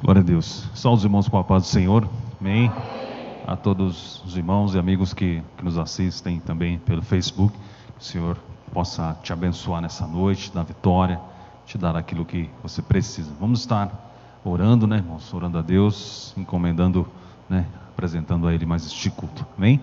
Glória a Deus. Só os irmãos com a paz do Senhor. Amém. A todos os irmãos e amigos que nos assistem também pelo Facebook. Que o Senhor possa te abençoar nessa noite, dar vitória, te dar aquilo que você precisa. Vamos estar orando, né, irmãos? Orando a Deus, encomendando, né, apresentando a Ele mais este culto. Amém?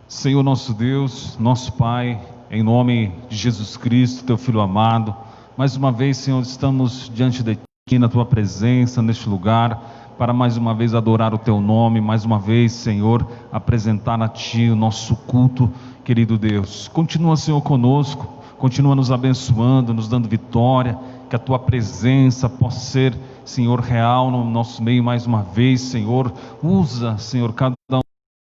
Senhor nosso Deus, nosso Pai, em nome de Jesus Cristo, Teu Filho amado, mais uma vez, Senhor, estamos diante de Ti, na Tua presença, neste lugar, para mais uma vez adorar o Teu nome, mais uma vez, Senhor, apresentar a Ti o nosso culto, querido Deus. Continua, Senhor, conosco, continua nos abençoando, nos dando vitória, que a Tua presença possa ser, Senhor, real no nosso meio mais uma vez, Senhor. Usa, Senhor, cada um dos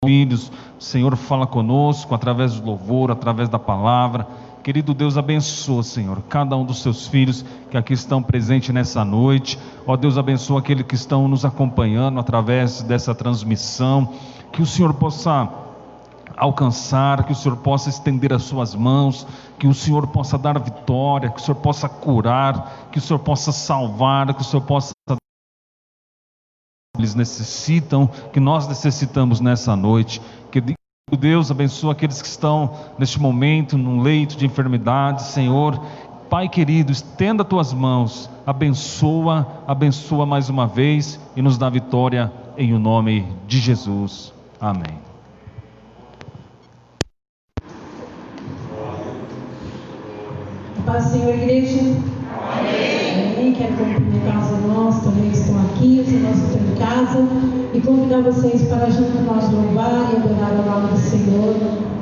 filhos, Senhor, fala conosco através do louvor, através da palavra. Querido Deus, abençoa, Senhor, cada um dos Seus filhos que aqui estão presentes nessa noite. Ó Deus, abençoa aqueles que estão nos acompanhando através dessa transmissão. Que o Senhor possa alcançar, que o Senhor possa estender as suas mãos, que o Senhor possa dar vitória, que o Senhor possa curar, que o Senhor possa salvar, que o Senhor possa... Eles necessitam, que nós necessitamos nessa noite. Que Deus abençoa aqueles que estão neste momento num leito de enfermidade, Senhor. Pai querido, estenda tuas mãos, abençoa, abençoa mais uma vez e nos dá vitória em o nome de Jesus. Amém. Paz, Senhor, igreja. Amém. Quero cumprimentar os irmãos também que estão aqui, os irmãos que estão em casa, e convidar vocês para junto nós louvar e adorar o nome do Senhor,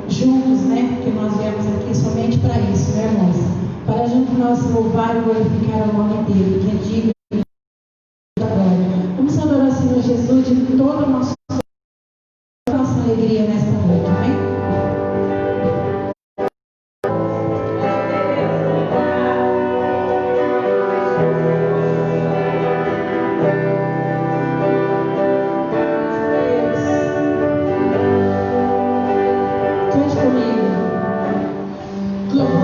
juntos, né? Porque nós viemos aqui somente para isso, né, irmãos? Para junto nós louvar e glorificar o nome dele, que é digno da glória. Vamos adorar o Senhor Jesus de toda a nossa alegria nesta noite, amém? Aleluia.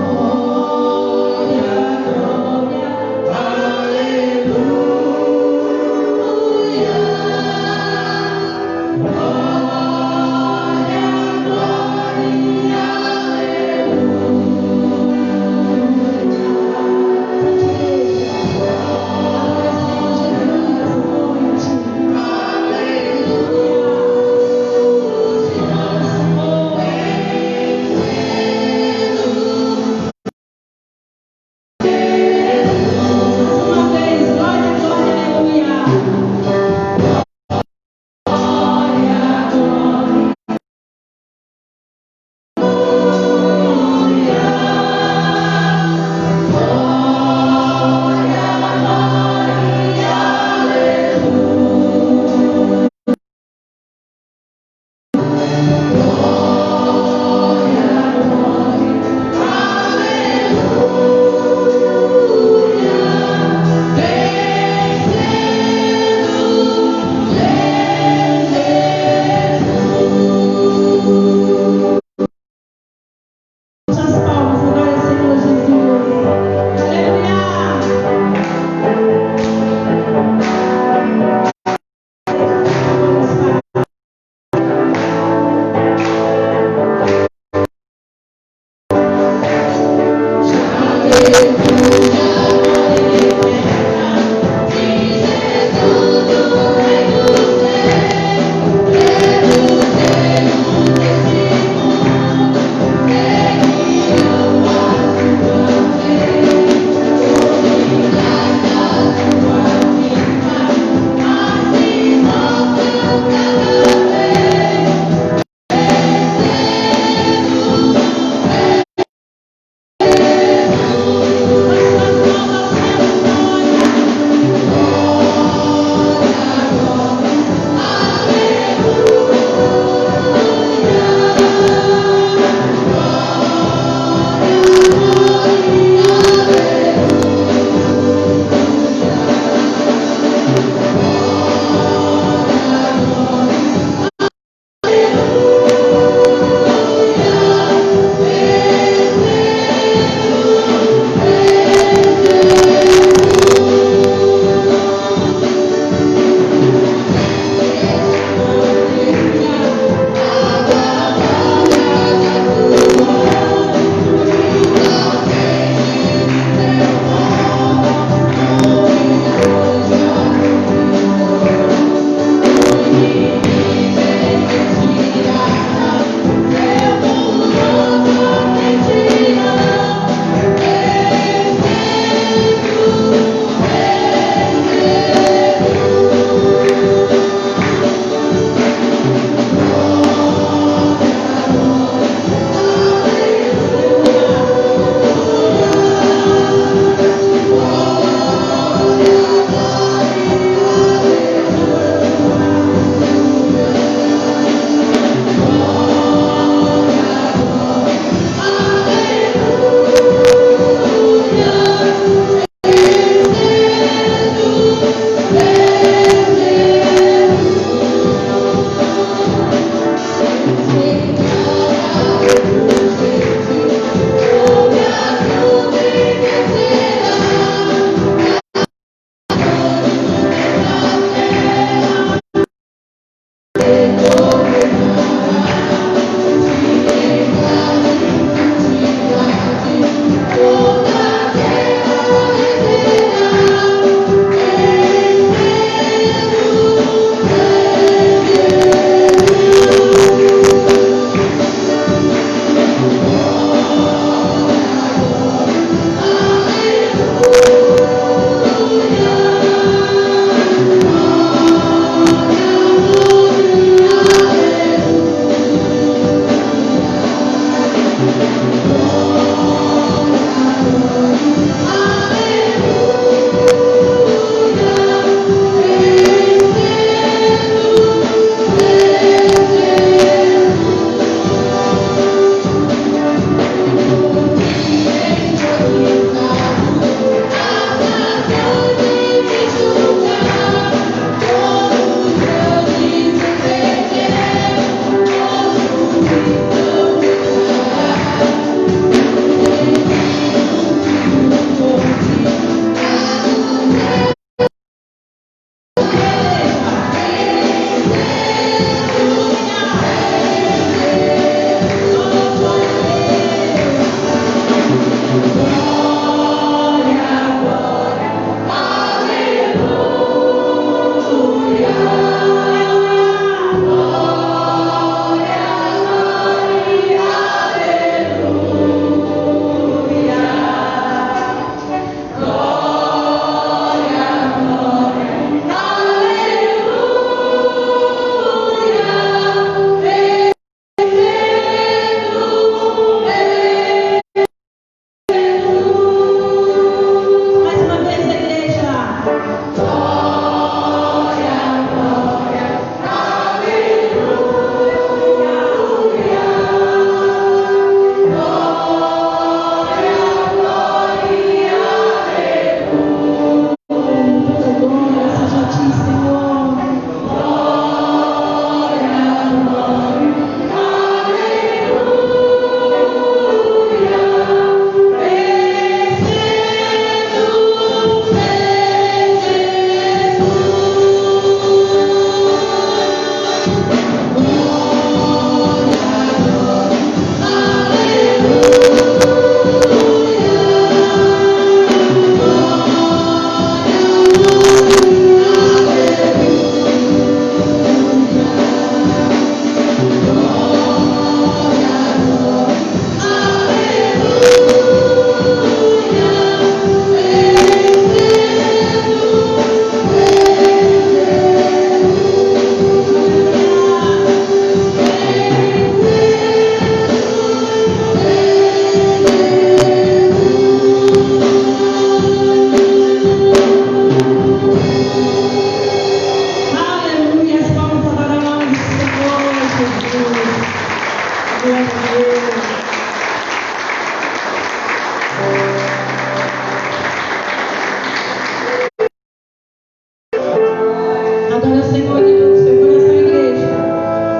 Senhor dentro do seu coração, igreja.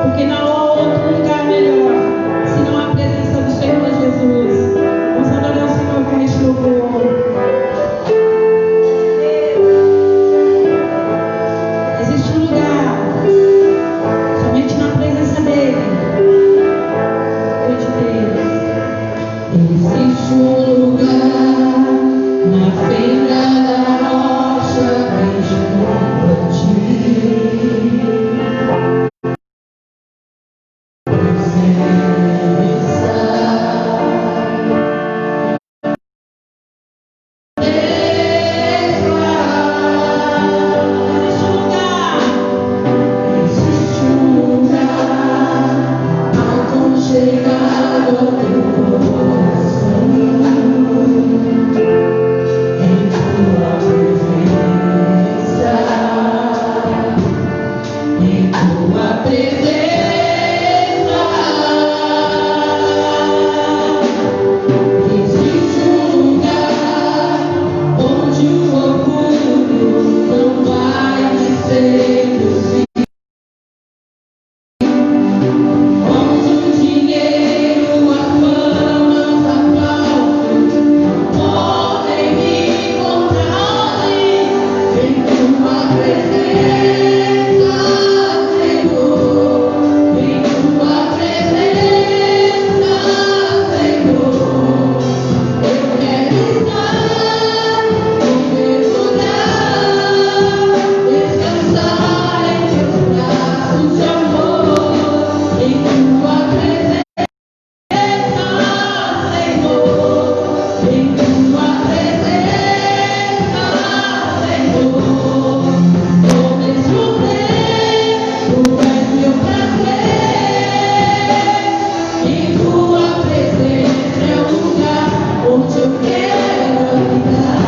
Porque não há outro lugar melhor, senão a presença do Senhor Jesus. Vamos adorar o Senhor com este louvor. Existe um lugar, somente na presença dEle. Existe um lugar na fenda da rocha bem junto a ti. Existe um lugar aconchegado ao teu coração, em tua presença, em tua presença. Existe um lugar onde o orgulho não vai me seduzir. Onde o dinheiro, a fama, os aplausos podem me encontrar ali. Em tua presença, Senhor. Em tua presença, Senhor. Eu quero estar no mergulhar, descansar em teus braços de amor. Em tua presença, Senhor, em tua presença, Senhor, todo este tempo és meu prazer. Em tua presença é o lugar onde eu quero habitar.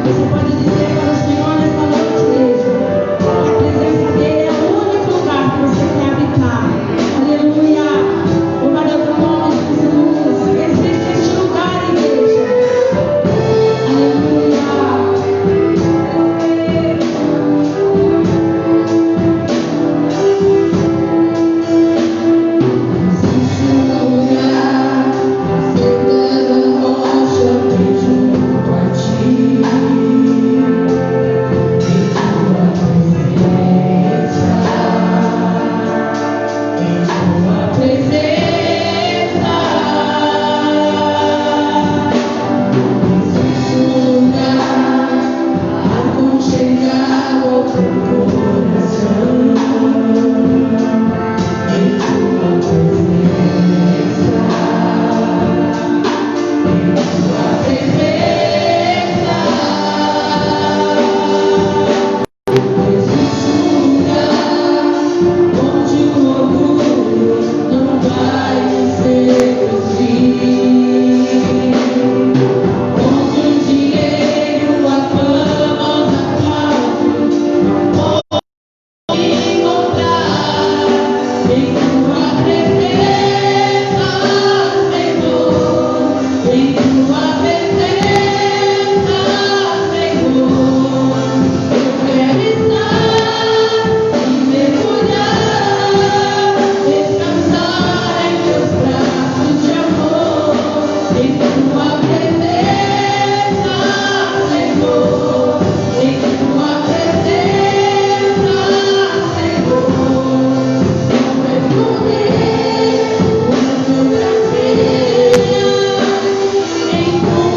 Você pode dizer para o Senhor nessa noite, igreja, que a presença dele é o único lugar que você quer habitar. Aleluia! Louvado é o teu nome, Jesus. Existe este lugar, igreja. Aleluia! Existe um lugar na fenda da rocha bem junto a ti. Em tua presença, em tua presença. Existe um lugar aconchegado ao teu coração. Em tua presença, em tua presença. Existe um lugar onde o orgulho não vai me seduzir. Onde o dinheiro, a fama, os aplausos podem me encontrar. Em tua presença, Senhor. Em tua presença, Senhor. Eu quero estar e mergulhar, descansar em teus braços de amor. Em tua presença, Senhor. Em tua presença, Senhor. Eu mergulhei, o meu prazer. Em tua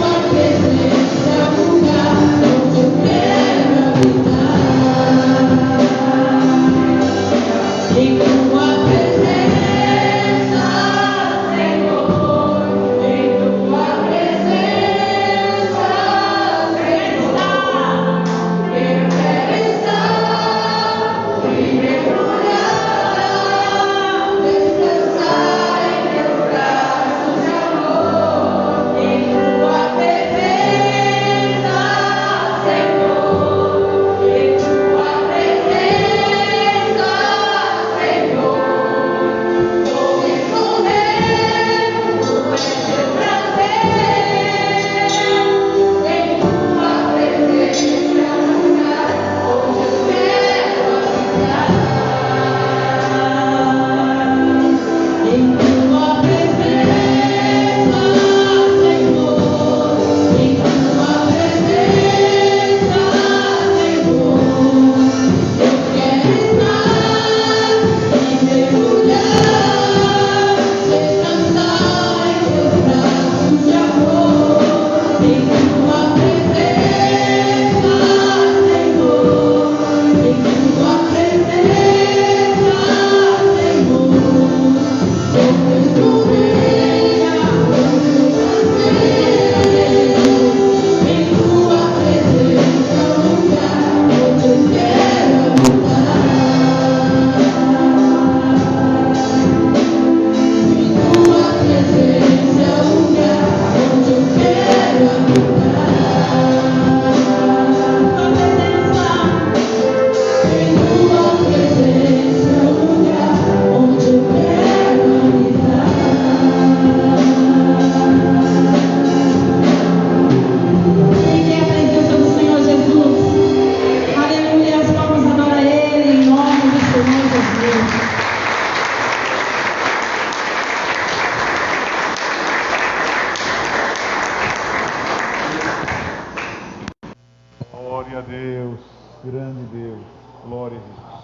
Glória a Deus, grande Deus, glória a Deus.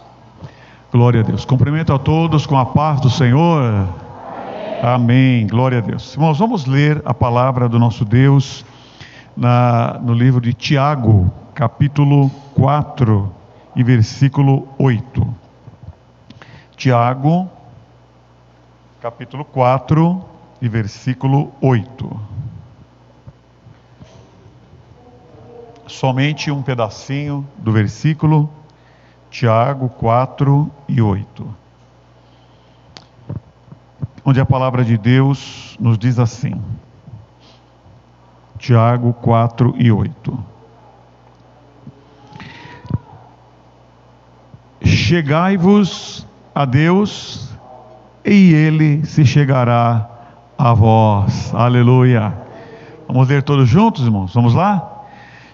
Glória a Deus. Cumprimento a todos com a paz do Senhor. Amém. Glória a Deus. Irmãos, vamos ler a palavra do nosso Deus no livro de Tiago, capítulo 4 e versículo 8. Tiago, capítulo 4 e versículo 8. Somente um pedacinho do versículo, Tiago 4 e 8. Onde a palavra de Deus nos diz assim. Tiago 4 e 8. Chegai-vos a Deus, e Ele se chegará a vós. Aleluia. Vamos ler todos juntos, irmãos? Vamos lá?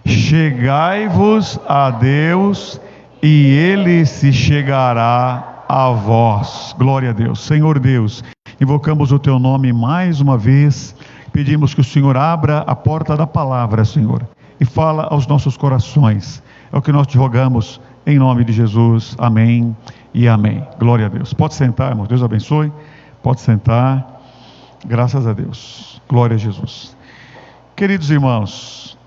Chegai-vos a Deus, e Ele se chegará a vós. Glória a Deus. Senhor Deus, invocamos o Teu nome mais uma vez. Pedimos que o Senhor abra a porta da palavra, Senhor, e fala aos nossos corações. É o que nós te rogamos, em nome de Jesus. Amém e amém. Glória a Deus. Pode sentar, irmão. Deus abençoe. Pode sentar. Graças a Deus. Glória a Jesus. Queridos irmãos,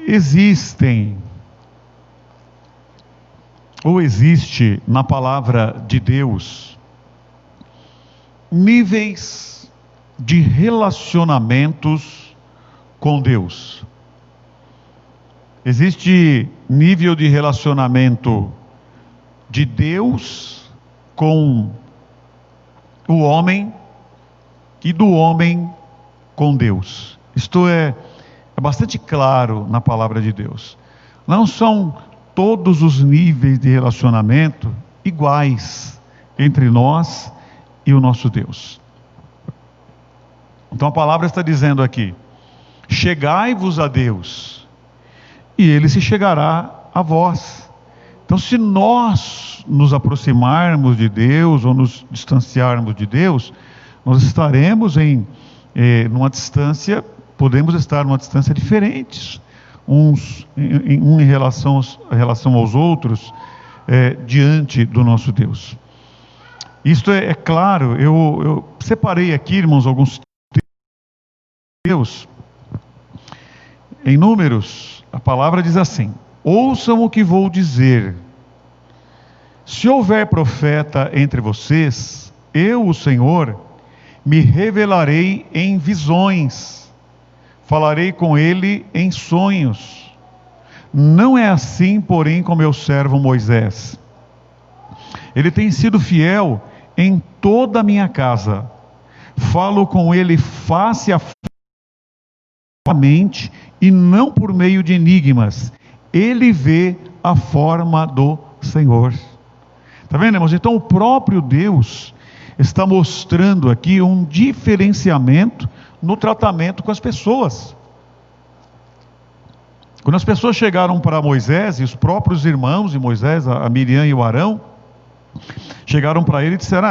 existe na palavra de Deus níveis de relacionamentos com Deus. Existe nível de relacionamento de Deus com o homem e do homem com Deus. Isto é bastante claro na palavra de Deus. Não são todos os níveis de relacionamento iguais entre nós e o nosso Deus. Então a palavra está dizendo aqui: chegai-vos a Deus, e Ele se chegará a vós. Então, se nós nos aproximarmos de Deus ou nos distanciarmos de Deus, nós estaremos numa distância. Podemos estar numa distância diferente, uns em relação aos outros, diante do nosso Deus. Isto é claro. Eu separei aqui, irmãos, alguns Deus. Em Números, a palavra diz assim: ouçam o que vou dizer. Se houver profeta entre vocês, eu, o Senhor, me revelarei em visões. Falarei com ele em sonhos. Não é assim, porém, com meu servo Moisés. Ele tem sido fiel em toda a minha casa. Falo com ele face a face e não por meio de enigmas. Ele vê a forma do Senhor. Está vendo, irmãos? Então o próprio Deus está mostrando aqui um diferenciamento no tratamento com as pessoas. Quando as pessoas chegaram para Moisés, e os próprios irmãos de Moisés, a Miriam e o Arão, chegaram para ele e disseram: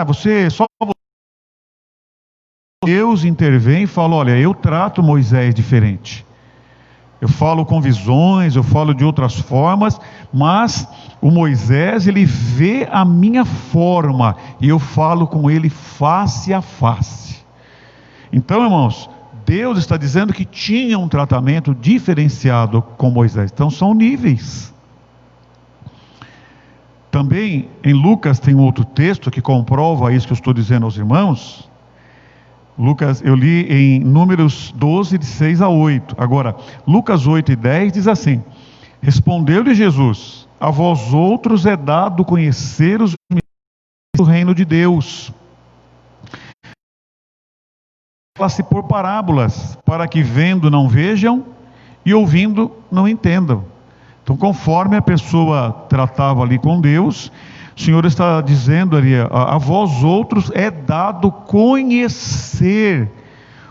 Deus intervém e fala: olha, eu trato Moisés diferente. Eu falo com visões, eu falo de outras formas, mas o Moisés, ele vê a minha forma, e eu falo com ele face a face. Então, irmãos, Deus está dizendo que tinha um tratamento diferenciado com Moisés. Então são níveis. Também em Lucas tem um outro texto que comprova isso que eu estou dizendo aos irmãos. Lucas, eu li em Números 12, de 6 a 8. Agora, Lucas 8 e 10 diz assim: respondeu-lhe Jesus: a vós outros é dado conhecer os mistérios do reino de Deus. Fala-se por parábolas, para que vendo não vejam e ouvindo não entendam. Então, conforme a pessoa tratava ali com Deus, o Senhor está dizendo ali: a vós outros é dado conhecer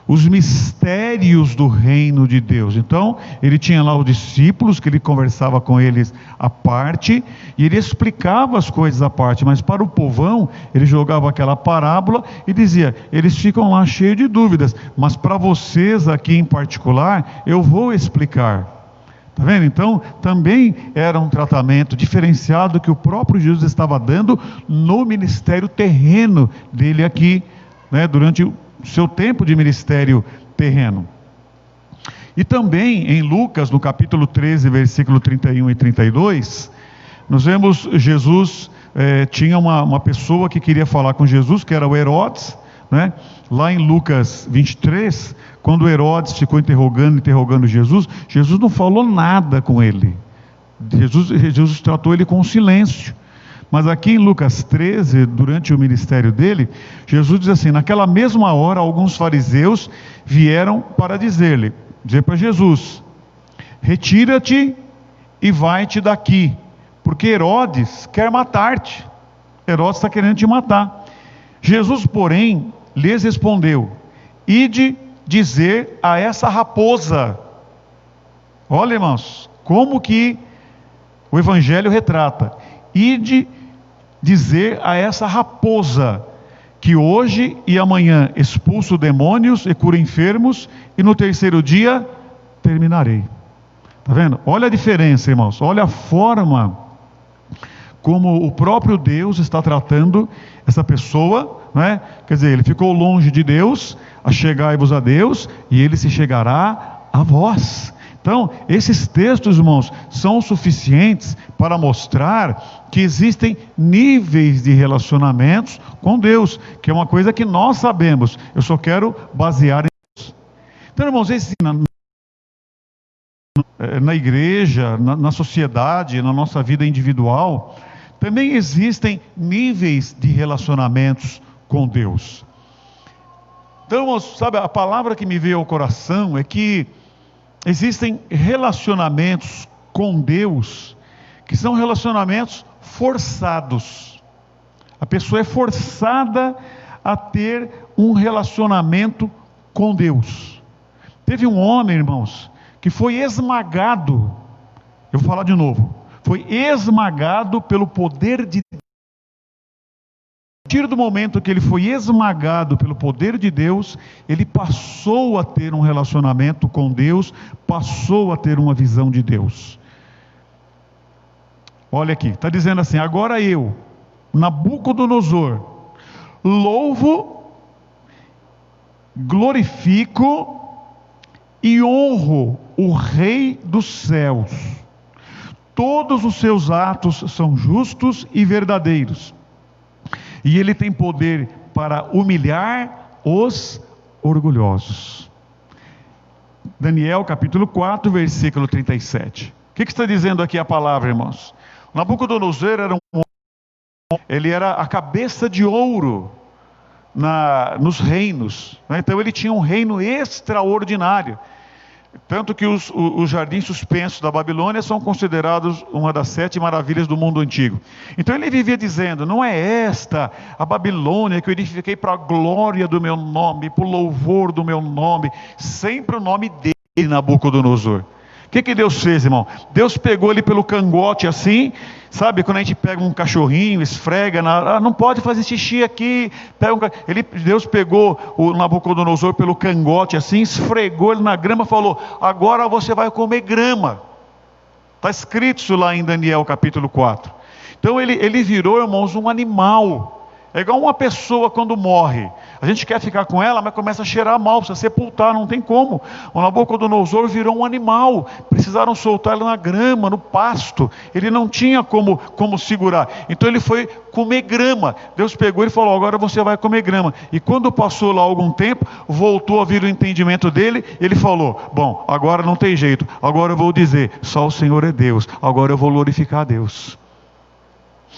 os mistérios do reino de Deus. Então, ele tinha lá os discípulos, que ele conversava com eles à parte, e ele explicava as coisas à parte, mas para o povão, ele jogava aquela parábola e dizia: eles ficam lá cheios de dúvidas, mas para vocês aqui em particular, eu vou explicar. Está vendo? Então, também era um tratamento diferenciado que o próprio Jesus estava dando no ministério terreno dele aqui, né, durante o seu tempo de ministério terreno. E também em Lucas, no capítulo 13, versículo 31 e 32, nós vemos Jesus, tinha uma pessoa que queria falar com Jesus, que era o Herodes, né? Lá em Lucas 23, quando Herodes ficou interrogando Jesus, Jesus não falou nada com ele. Jesus tratou ele com silêncio. Mas aqui em Lucas 13, durante o ministério dele, Jesus diz assim: naquela mesma hora, alguns fariseus vieram para dizer para Jesus: retira-te e vai-te daqui, porque Herodes quer matar-te. Herodes está querendo te matar. Jesus, porém, lhes respondeu: ide dizer a essa raposa. Olha, irmãos, como que o Evangelho retrata. Ide dizer a essa raposa que hoje e amanhã expulso demônios e curo enfermos, e no terceiro dia terminarei. Está vendo? Olha a diferença, irmãos. Olha a forma como o próprio Deus está tratando essa pessoa, né? Quer dizer, ele ficou longe de Deus, achegai-vos a Deus, e ele se chegará a vós. Então, esses textos, irmãos, são suficientes para mostrar que existem níveis de relacionamentos com Deus, que é uma coisa que nós sabemos. Eu só quero basear em Deus. Então, irmãos, na igreja, na sociedade, na nossa vida individual, também existem níveis de relacionamentos com Deus. Então, irmãos, sabe, a palavra que me veio ao coração é que existem relacionamentos com Deus que são relacionamentos forçados. A pessoa é forçada a ter um relacionamento com Deus. Teve um homem, irmãos, que foi esmagado, eu vou falar de novo, foi esmagado pelo poder de Deus. A partir do momento que ele foi esmagado pelo poder de Deus, ele passou a ter um relacionamento com Deus, passou a ter uma visão de Deus. Olha aqui, está dizendo assim: agora eu, Nabucodonosor, louvo, glorifico e honro o Rei dos céus. Todos os seus atos são justos e verdadeiros, e ele tem poder para humilhar os orgulhosos. Daniel capítulo 4, versículo 37. O que está dizendo aqui a palavra, irmãos? Nabucodonosor era ele era a cabeça de ouro nos reinos, né? Então ele tinha um reino extraordinário. Tanto que os jardins suspensos da Babilônia são considerados uma das 7 maravilhas do mundo antigo. Então ele vivia dizendo: não é esta a Babilônia que eu edifiquei para a glória do meu nome, para o louvor do meu nome, sempre o nome dele, Nabucodonosor. O que Deus fez, irmão? Deus pegou ele pelo cangote assim, sabe, quando a gente pega um cachorrinho, esfrega, não pode fazer xixi aqui, Deus pegou o Nabucodonosor pelo cangote assim, esfregou ele na grama, falou: agora você vai comer grama. Está escrito isso lá em Daniel capítulo 4. Então ele virou, irmãos, um animal. É igual uma pessoa quando morre, a gente quer ficar com ela, mas começa a cheirar mal, precisa sepultar, não tem como. O Nabucodonosor virou um animal, precisaram soltar ele na grama, no pasto, ele não tinha como segurar, então ele foi comer grama. Deus pegou e falou: agora você vai comer grama. E quando passou lá algum tempo, voltou a vir o entendimento dele, ele falou: bom, agora não tem jeito, agora eu vou dizer, só o Senhor é Deus, agora eu vou glorificar a Deus.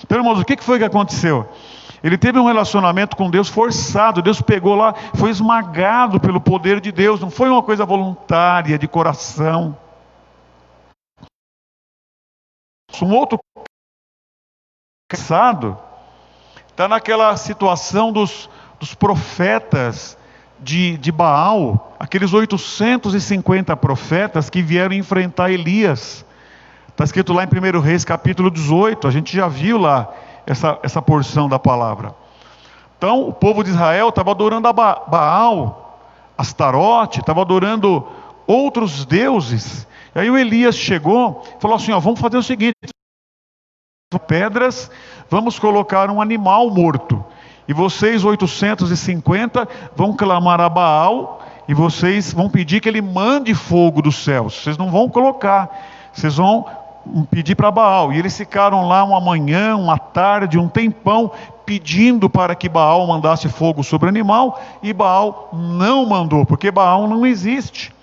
Então, irmãos, o que foi que aconteceu? Ele teve um relacionamento com Deus forçado. Deus pegou lá, foi esmagado pelo poder de Deus. Não foi uma coisa voluntária, de coração. Um outro cansado está naquela situação dos profetas de Baal, aqueles 850 profetas que vieram enfrentar Elias. Está escrito lá em 1 Reis capítulo 18, a gente já viu lá essa porção da palavra. Então o povo de Israel estava adorando a Baal, Astarote, estava adorando outros deuses. E aí o Elias chegou, falou assim, ó, vamos fazer o seguinte, pedras, vamos colocar um animal morto, e vocês 850 vão clamar a Baal, e vocês vão pedir que ele mande fogo dos céus. Vocês não vão colocar, vocês vão pedir para Baal. E eles ficaram lá uma manhã, uma tarde, um tempão, pedindo para que Baal mandasse fogo sobre o animal, e Baal não mandou, porque Baal não existe.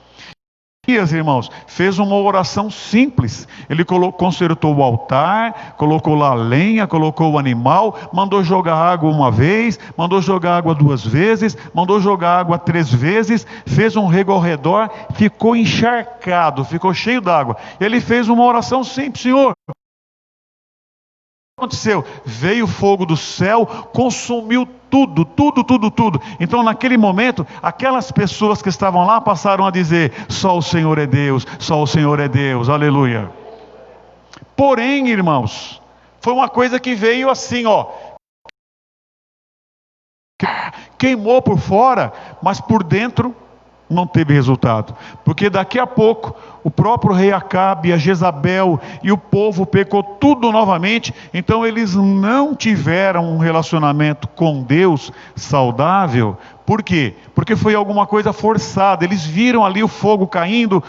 Elias, irmãos, fez uma oração simples. Ele consertou o altar, colocou lá a lenha, colocou o animal, mandou jogar água uma vez, mandou jogar água 2 vezes, mandou jogar água 3 vezes, fez um rego ao redor, ficou encharcado, ficou cheio d'água. Ele fez uma oração simples, Senhor. O que aconteceu? Veio o fogo do céu, consumiu tudo. Então naquele momento, aquelas pessoas que estavam lá passaram a dizer, só o Senhor é Deus, só o Senhor é Deus, aleluia. Porém, irmãos, foi uma coisa que veio assim, ó, queimou por fora, mas por dentro não teve resultado, porque daqui a pouco o próprio rei Acabe, a Jezabel e o povo pecou tudo novamente. Então eles não tiveram um relacionamento com Deus saudável. Por quê? Porque foi alguma coisa forçada. Eles viram ali o fogo caindo,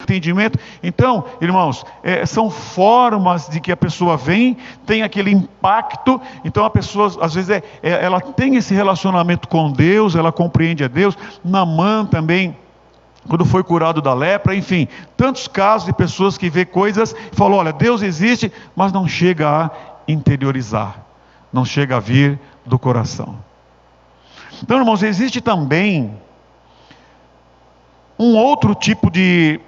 entendimento. Então, irmãos, são formas de que a pessoa vem, tem aquele impacto. Então a pessoa, às vezes, ela tem esse relacionamento com Deus, ela compreende a Deus. Naamã também, quando foi curado da lepra, enfim, tantos casos de pessoas que vê coisas e falam, olha, Deus existe, mas não chega a interiorizar, não chega a vir do coração. Então, irmãos, existe também um outro tipo de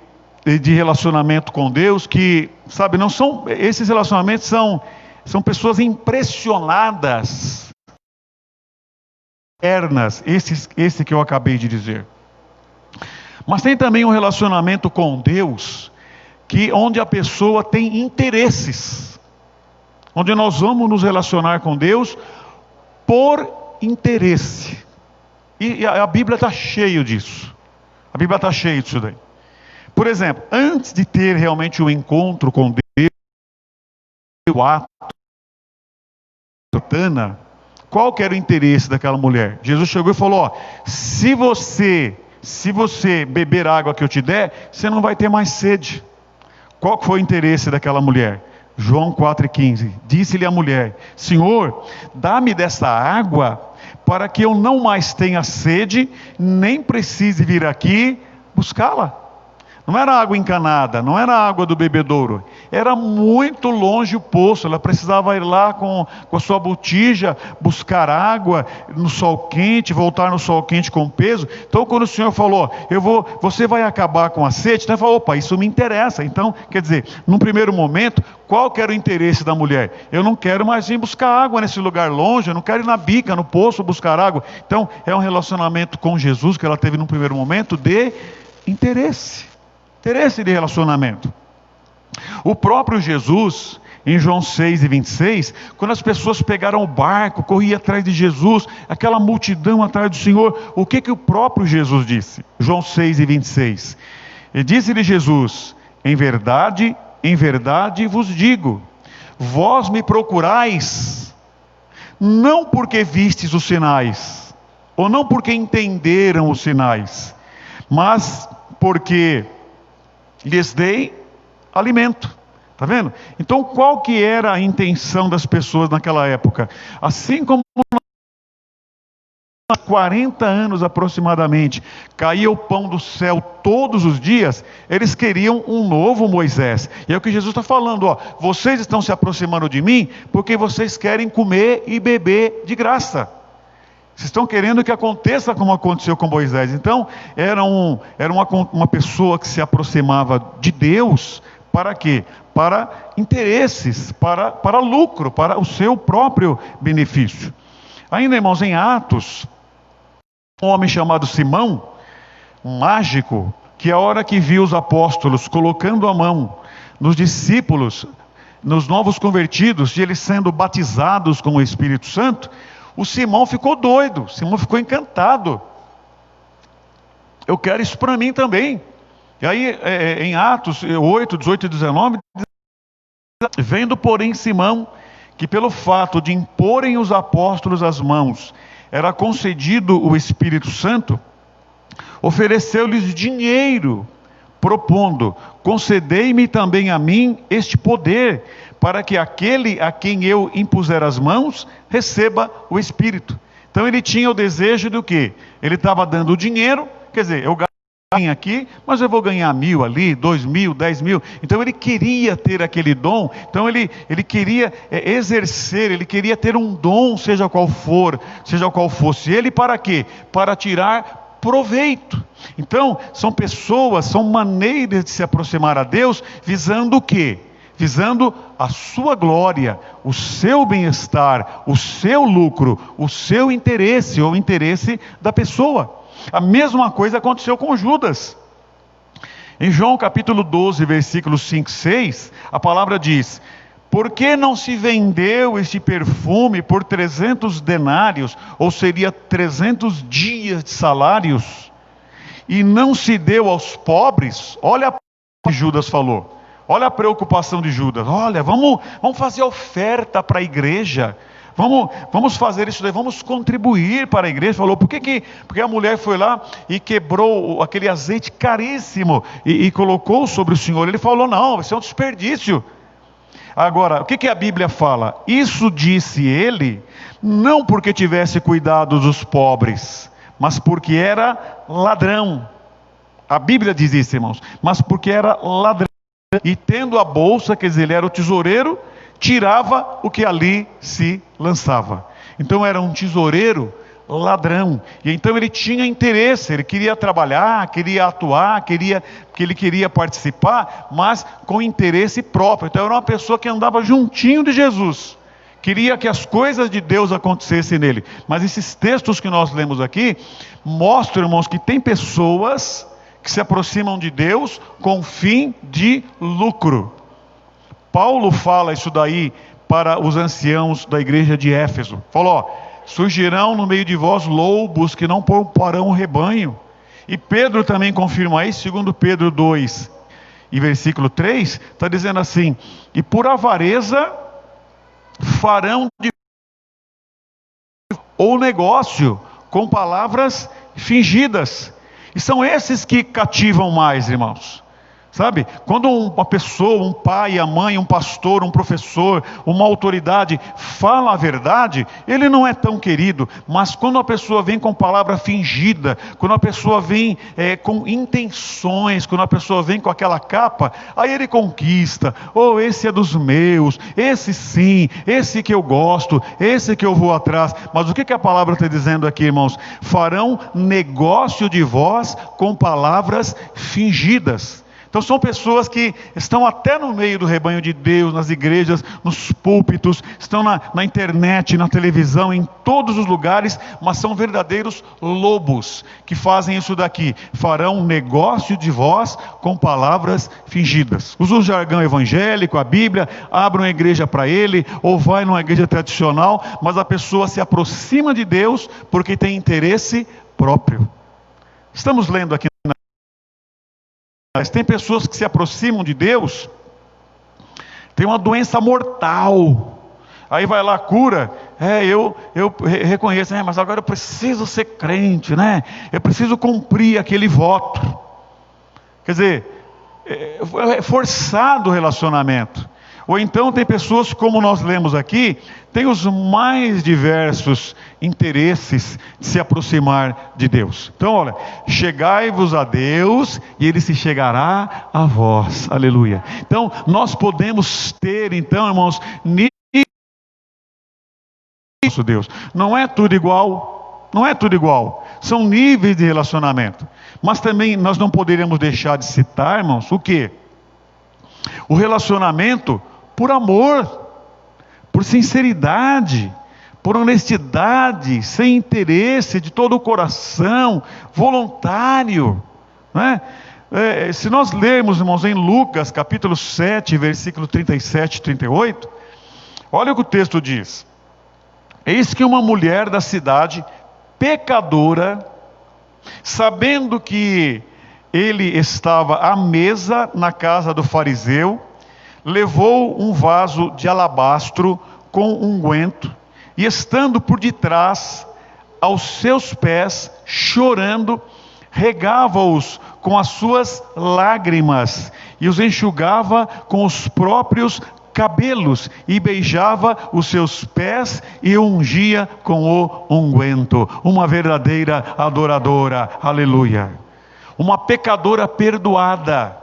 relacionamento com Deus que, sabe, não são, esses relacionamentos são pessoas impressionadas, eternas, esse que eu acabei de dizer. Mas tem também um relacionamento com Deus, onde a pessoa tem interesses, onde nós vamos nos relacionar com Deus por interesse, e a Bíblia está cheia disso, a Bíblia está cheia disso daí. Por exemplo, antes de ter realmente o encontro com Deus, o ato, qual que era o interesse daquela mulher? Jesus chegou e falou, ó, se você beber a água que eu te der, você não vai ter mais sede. Qual foi o interesse daquela mulher? João 4,15, disse-lhe a mulher, Senhor, dá-me dessa água, para que eu não mais tenha sede, nem precise vir aqui buscá-la. Não era água encanada, não era água do bebedouro, era muito longe o poço. Ela precisava ir lá com a sua botija, buscar água no sol quente, voltar no sol quente com peso. Então quando o Senhor falou, você vai acabar com a sede, então ele falou, opa, isso me interessa. Então, quer dizer, num primeiro momento, qual que era o interesse da mulher? Eu não quero mais ir buscar água nesse lugar longe, eu não quero ir na bica, no poço buscar água. Então é um relacionamento com Jesus que ela teve num primeiro momento de interesse de relacionamento. O próprio Jesus, em João 6,26, quando as pessoas pegaram o barco, corriam atrás de Jesus, aquela multidão atrás do Senhor, o que o próprio Jesus disse? João 6,26, e disse-lhe Jesus, em verdade vos digo, vós me procurais, não porque vistes os sinais, ou não porque entenderam os sinais, mas porque lhes dei alimento. Está vendo? Então qual que era a intenção das pessoas naquela época? Assim como há 40 anos aproximadamente, caía o pão do céu todos os dias, eles queriam um novo Moisés. E é o que Jesus está falando, ó, vocês estão se aproximando de mim, porque vocês querem comer e beber de graça. Vocês estão querendo que aconteça como aconteceu com Moisés. Então, era uma pessoa que se aproximava de Deus, para quê? Para interesses, para lucro, para o seu próprio benefício. Ainda, irmãos, em Atos, um homem chamado Simão, um mágico, que a hora que viu os apóstolos colocando a mão nos discípulos, nos novos convertidos, e eles sendo batizados com o Espírito Santo, o Simão ficou doido, Simão ficou encantado. Eu quero isso para mim também. E aí, em Atos 8, 18 e 19, vendo, porém, Simão, que pelo fato de imporem os apóstolos as mãos, era concedido o Espírito Santo, ofereceu-lhes dinheiro, propondo: concedei-me também a mim este poder, para que aquele a quem eu impuser as mãos, receba o Espírito. Então ele tinha o desejo do quê? Ele estava dando o dinheiro, quer dizer, eu ganho aqui, mas eu vou ganhar 1.000 ali, 2.000, 10.000. Então ele queria ter aquele dom, então ele queria exercer, ele queria ter um dom, seja qual fosse ele, para quê? Para tirar proveito. Então, são pessoas, são maneiras de se aproximar a Deus, visando o quê? Visando a sua glória, o seu bem-estar, o seu lucro, o seu interesse, ou o interesse da pessoa. A mesma coisa aconteceu com Judas. Em João capítulo 12, versículos 5 e 6, a palavra diz: por que não se vendeu este perfume por 300 denários, ou seria 300 dias de salários, e não se deu aos pobres? Olha o que Judas falou. Olha a preocupação de Judas. Olha, vamos fazer oferta para a igreja. Vamos fazer isso daí, vamos contribuir para a igreja. Falou, porque a mulher foi lá e quebrou aquele azeite caríssimo e colocou sobre o Senhor. Ele falou, não, vai ser um desperdício. Agora, o que a Bíblia fala? Isso disse ele, não porque tivesse cuidado dos pobres, mas porque era ladrão. A Bíblia diz isso, irmãos, mas porque era ladrão. E tendo a bolsa, quer dizer, ele era o tesoureiro, tirava o que ali se lançava. Então era um tesoureiro ladrão. E então ele tinha interesse, ele queria trabalhar, queria atuar, ele queria participar, mas com interesse próprio. Então era uma pessoa que andava juntinho de Jesus, queria que as coisas de Deus acontecessem nele. Mas esses textos que nós lemos aqui mostram, irmãos, que tem pessoas que se aproximam de Deus com fim de lucro. Paulo fala isso daí para os anciãos da igreja de Éfeso. Falou, surgirão no meio de vós lobos que não pouparão o rebanho. E Pedro também confirma isso, segundo Pedro 2, e versículo 3, está dizendo assim: e por avareza farão ou negócio com palavras fingidas. E são esses que cativam mais, irmãos. Sabe, quando uma pessoa, um pai, a mãe, um pastor, um professor, uma autoridade fala a verdade, ele não é tão querido. Mas quando a pessoa vem com palavra fingida, quando a pessoa vem com intenções, quando a pessoa vem com aquela capa, aí ele conquista. Oh, esse é dos meus, esse sim, esse que eu gosto, esse que eu vou atrás. Mas o que a palavra está dizendo aqui, irmãos? Farão negócio de vós com palavras fingidas. Então são pessoas que estão até no meio do rebanho de Deus, nas igrejas, nos púlpitos, estão na internet, na televisão, em todos os lugares, mas são verdadeiros lobos que fazem isso daqui. Farão negócio de vós com palavras fingidas. Usam o jargão evangélico, a Bíblia, abrem uma igreja para ele, ou vai numa igreja tradicional, mas a pessoa se aproxima de Deus porque tem interesse próprio. Estamos lendo aqui. Mas tem pessoas que se aproximam de Deus, tem uma doença mortal, aí vai lá, cura, eu reconheço, mas agora eu preciso ser crente, né? Eu preciso cumprir aquele voto. Quer dizer, é forçado o relacionamento. Ou então tem pessoas, como nós lemos aqui, tem os mais diversos interesses de se aproximar de Deus. Então olha, chegai-vos a Deus e Ele se chegará a vós, aleluia. Então nós podemos ter, então, irmãos, nosso Deus, não é tudo igual, são níveis de relacionamento. Mas também nós não poderíamos deixar de citar, irmãos, o que? O relacionamento por amor, por sinceridade, por honestidade, sem interesse, de todo o coração, voluntário, né? Se nós lermos, irmãos, em Lucas capítulo 7, versículo 37 e 38, olha o que o texto diz: eis que uma mulher da cidade, pecadora, sabendo que ele estava à mesa na casa do fariseu, levou um vaso de alabastro com unguento, e estando por detrás, aos seus pés, chorando, regava-os com as suas lágrimas, e os enxugava com os próprios cabelos, e beijava os seus pés, e ungia com o unguento. Uma verdadeira adoradora, aleluia. Uma pecadora perdoada.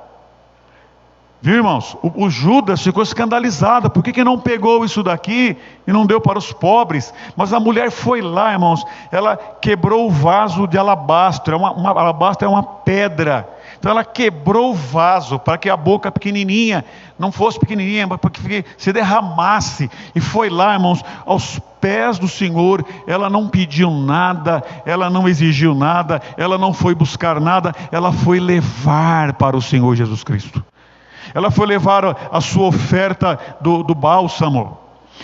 Viu, irmãos? O Judas ficou escandalizado. Por que não pegou isso daqui e não deu para os pobres? Mas a mulher foi lá, irmãos. Ela quebrou o vaso de alabastro. Alabastro é uma pedra. Então ela quebrou o vaso para que a boca pequenininha não fosse pequenininha, mas para que se derramasse. E foi lá, irmãos, aos pés do Senhor. Ela não pediu nada, ela não exigiu nada, ela não foi buscar nada. Ela foi levar para o Senhor Jesus Cristo. Ela foi levar a sua oferta do bálsamo.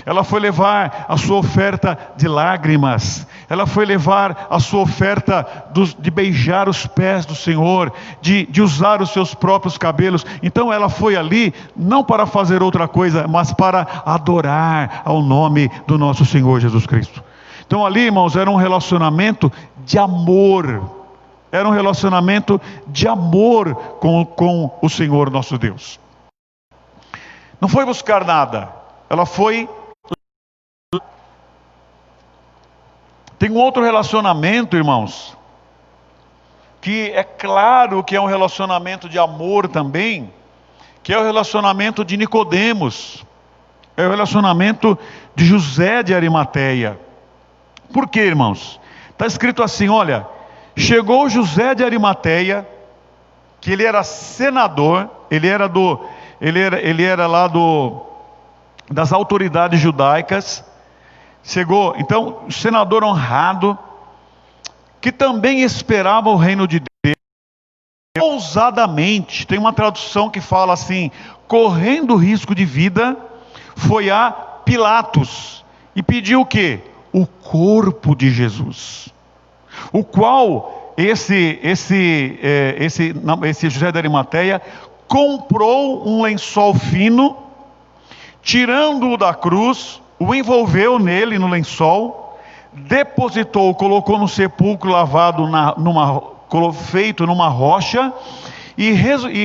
Ela foi levar a sua oferta de lágrimas. Ela foi levar a sua oferta de beijar os pés do Senhor, de usar os seus próprios cabelos. Então ela foi ali, não para fazer outra coisa, mas para adorar ao nome do nosso Senhor Jesus Cristo. Então ali, irmãos, era um relacionamento de amor. Era um relacionamento de amor com o Senhor nosso Deus. Não foi buscar nada. Ela foi... Tem um outro relacionamento, irmãos, que é claro que é um relacionamento de amor também, que é o relacionamento de Nicodemos. É o relacionamento de José de Arimateia. Por quê, irmãos? Está escrito assim, olha... Chegou José de Arimateia, que ele era senador, ele era lá das autoridades judaicas. Chegou, então, senador honrado, que também esperava o reino de Deus, ousadamente. Tem uma tradução que fala assim, correndo risco de vida, foi a Pilatos e pediu o quê? O corpo de Jesus. O qual esse José de Arimateia comprou um lençol fino, tirando-o da cruz, o envolveu nele no lençol, depositou, colocou no sepulcro lavado feito numa rocha, e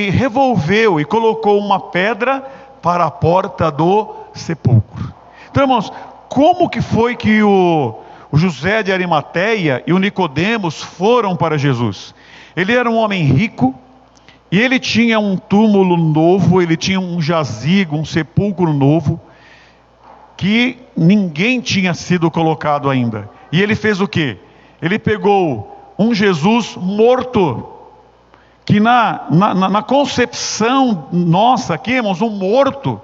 revolveu e colocou uma pedra para a porta do sepulcro. Então, irmãos, como que foi que o José de Arimateia e o Nicodemos foram para Jesus? Ele era um homem rico, e ele tinha um túmulo novo, ele tinha um jazigo, um sepulcro novo, que ninguém tinha sido colocado ainda. E ele fez o quê? Ele pegou um Jesus morto, que na concepção nossa aqui, irmãos, um morto